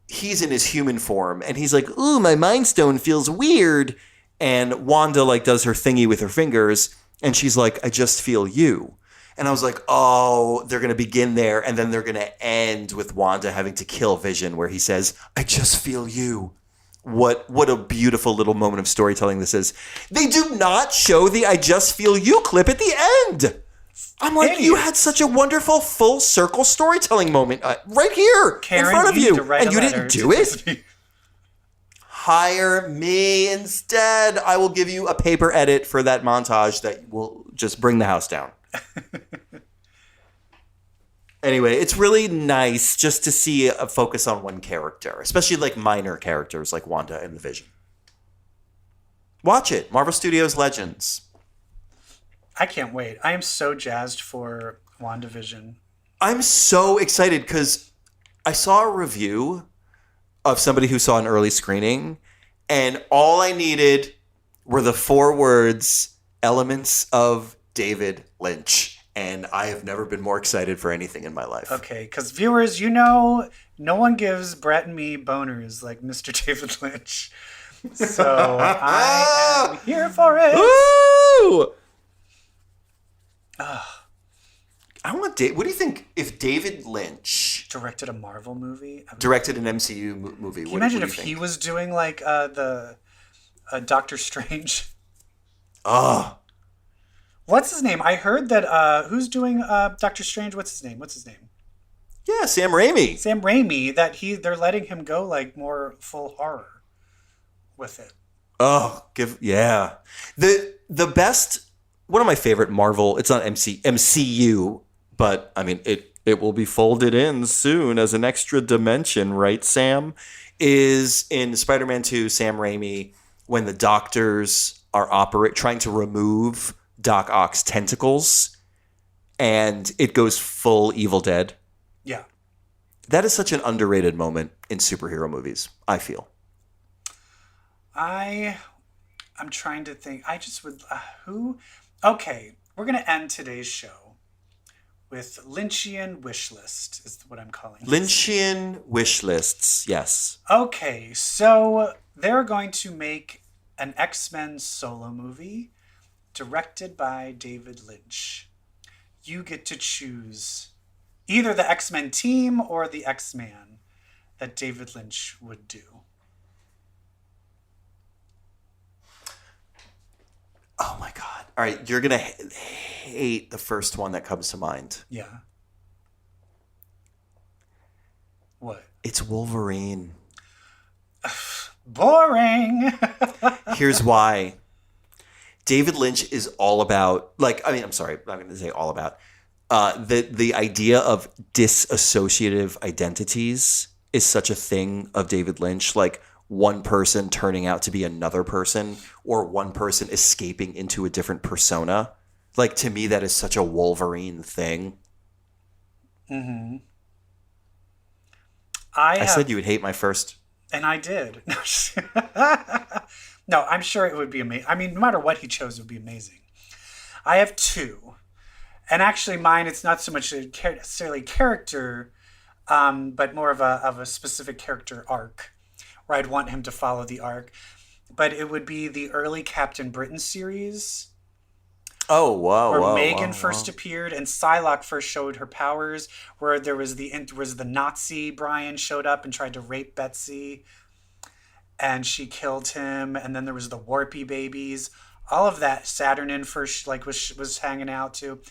he's in his human form, and he's like, ooh, my Mind Stone feels weird. And Wanda, like, does her thingy with her fingers, and she's like, I just feel you. And I was like, oh, they're going to begin there, and then they're going to end with Wanda having to kill Vision, where he says, I just feel you. What a beautiful little moment of storytelling this is. They do not show the I just feel you clip at the end. I'm like, you had such a wonderful full circle storytelling moment right here Kieron, in front of you, and you didn't do it? Hire me instead. I will give you a paper edit for that montage that will just bring the house down. Anyway, it's really nice just to see a focus on one character, especially like minor characters like Wanda and the Vision. Watch it. Marvel Studios Legends. I can't wait. I am so jazzed for WandaVision. I'm so excited because I saw a review of somebody who saw an early screening, and all I needed were the 4 words, elements of David Lynch. And I have never been more excited for anything in my life. Okay, because viewers, you know, no one gives Brett and me boners like Mr. David Lynch. So I am here for it. Woo! I want Dave. What do you think if David Lynch Directed a Marvel movie? directed an MCU movie? Can you imagine if he was doing like the Doctor Strange? Oh, What's his name? I heard that who's doing Doctor Strange? What's his name? yeah, Sam Raimi. Sam Raimi. That they're letting him go like more full horror with it. Oh, the best. One of my favorite Marvel. It's not MCU, but I mean it will be folded in soon as an extra dimension, right, Sam? Is in Spider-Man 2, Sam Raimi, when the doctors are trying to remove Doc Ock's tentacles, and it goes full Evil Dead. Yeah. That is such an underrated moment in superhero movies, I feel. I'm trying to think. I just would who. Okay, we're gonna end today's show with Lynchian wish list is what I'm calling it. Lynchian wish lists, yes. Okay, so they're going to make an X-Men solo movie directed by David Lynch. You get to choose either the X-Men team or the X-Man that David Lynch would do. Oh my God. All right, you're going to hate the first one that comes to mind. Yeah. What? It's Wolverine. Boring. Here's why. David Lynch is all about, I'm sorry, I'm not going to say all about. The idea of disassociative identities is such a thing of David Lynch. Like, one person turning out to be another person, or one person escaping into a different persona. Like, to me, that is such a Wolverine thing. Mm-hmm. I said you would hate my first. And I did. No, I'm sure it would be amazing. I mean, no matter what he chose, it would be amazing. I have 2. And actually mine, it's not so much necessarily character, but more of a specific character arc, where I'd want him to follow the arc. But it would be the early Captain Britain series. Oh, wow. Where Megan first appeared and Psylocke first showed her powers, where there was the Nazi Brian showed up and tried to rape Betsy, and she killed him. And then there was the Warpy babies. All of that. Saturnin first was hanging out too.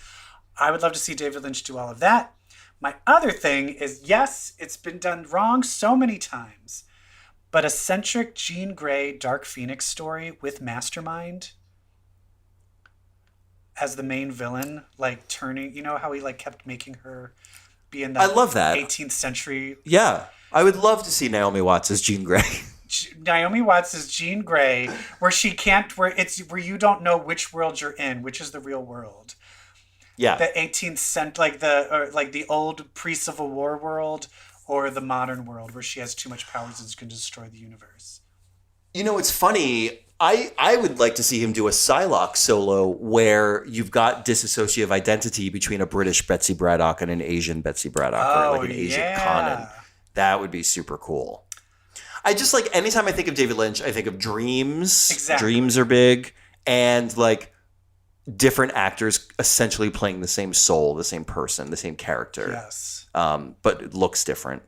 I would love to see David Lynch do all of that. My other thing is, yes, it's been done wrong so many times, but eccentric Jean Grey Dark Phoenix story with Mastermind as the main villain, like turning, you know how he like kept making her be in that I love that 18th century. Yeah, I would love to see Naomi Watts as Jean Grey. Naomi Watts is Jean Grey, where she can't, where you don't know which world you're in, which is the real world. Yeah, The 18th century, like the old pre-Civil War world, or the modern world where she has too much powers and can destroy the universe. You know, it's funny. I would like to see him do a Psylocke solo where you've got disassociative identity between a British Betsy Braddock and an Asian Betsy Braddock, or like an Asian Conan. That would be super cool. I just like, anytime I think of David Lynch, I think of dreams. Exactly. Dreams are big. And like different actors essentially playing the same soul, the same person, the same character. Yes. But it looks different.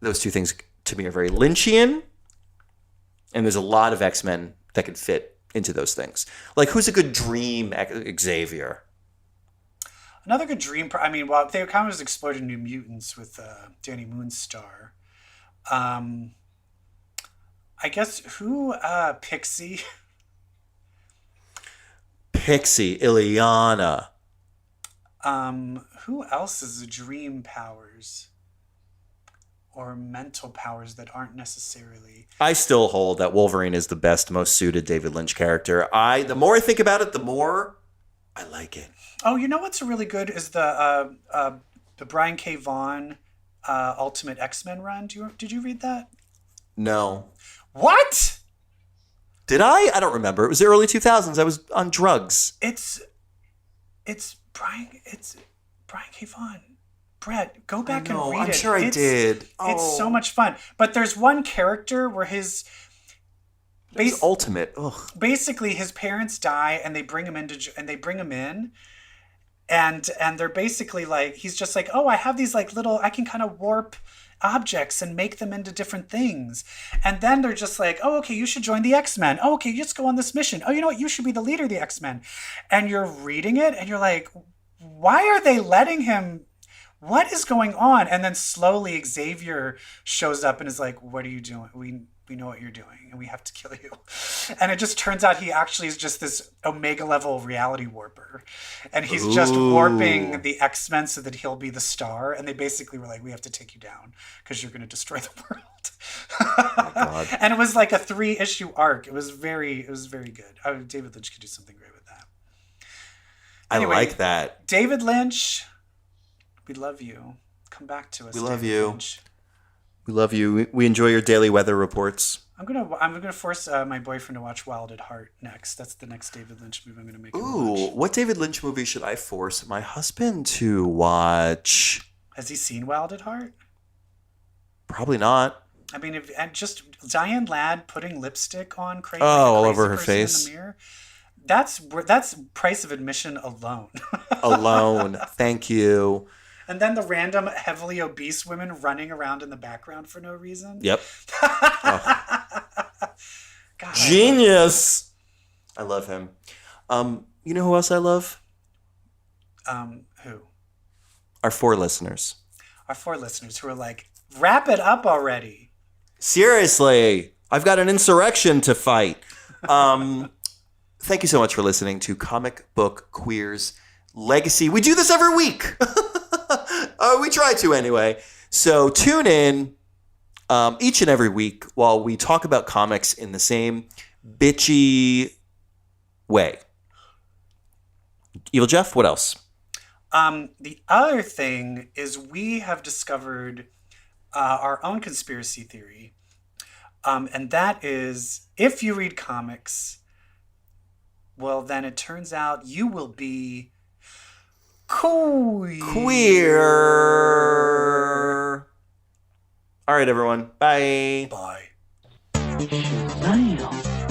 Those two things to me are very Lynchian. And there's a lot of X-Men that could fit into those things. Like, who's a good dream Xavier? Another good dream. Well, they kind of was exploring New Mutants with Danny Moonstar. I guess who Pixie. Pixie, Ileana. Who else is the dream powers or mental powers that aren't necessarily? I still hold that Wolverine is the best, most suited David Lynch character. The more I think about it, the more I like it. Oh, you know what's really good is the Brian K. Vaughan Ultimate X-Men run. Did you read that? No. What? Did I? I don't remember. It was the early 2000s. I was on drugs. It's Brian K. Vaughan. Brett, go back and read it. I'm sure I did. It's so much fun. But there's one character where his ultimate. Ugh. Basically his parents die and they bring him in. And they're basically like, he's just like, oh, I have these like little, I can kind of warp objects and make them into different things. And then they're just like, oh, okay, you should join the X-Men. Oh, okay, just go on this mission. Oh, you know what? You should be the leader of the X-Men. And you're reading it and you're like, why are they letting him? What is going on? And then slowly Xavier shows up and is like, what are you doing? We know what you're doing and we have to kill you. And it just turns out he actually is just this Omega level reality warper. And he's just warping the X-Men so that he'll be the star. And they basically were like, we have to take you down because you're going to destroy the world. Oh my God. And it was like a 3-issue arc. It was very good. David Lynch could do something great with that. Anyway, I like that. David Lynch, we love you. Come back to us. We love David you. Lynch. We love you. We enjoy your daily weather reports. I'm gonna force my boyfriend to watch Wild at Heart next. That's the next David Lynch movie I'm gonna make him watch. What David Lynch movie should I force my husband to watch? Has he seen Wild at Heart? Probably not. I mean, and just Diane Ladd putting lipstick on crazy, all over her face. in the mirror. That's price of admission alone. Alone. Thank you. And then the random heavily obese women running around in the background for no reason. Yep. God, Genius. I love him. You know who else I love? Who? Our 4 listeners. Our 4 listeners who are like, wrap it up already. Seriously, I've got an insurrection to fight. Thank you so much for listening to Comic Book Queer's Legacy. We do this every week. We try to anyway. So tune in each and every week while we talk about comics in the same bitchy way. EvilJeff, what else? The other thing is we have discovered our own conspiracy theory. And that is, if you read comics, well, then it turns out you will be queer. All right, everyone. Bye. Bye. Damn.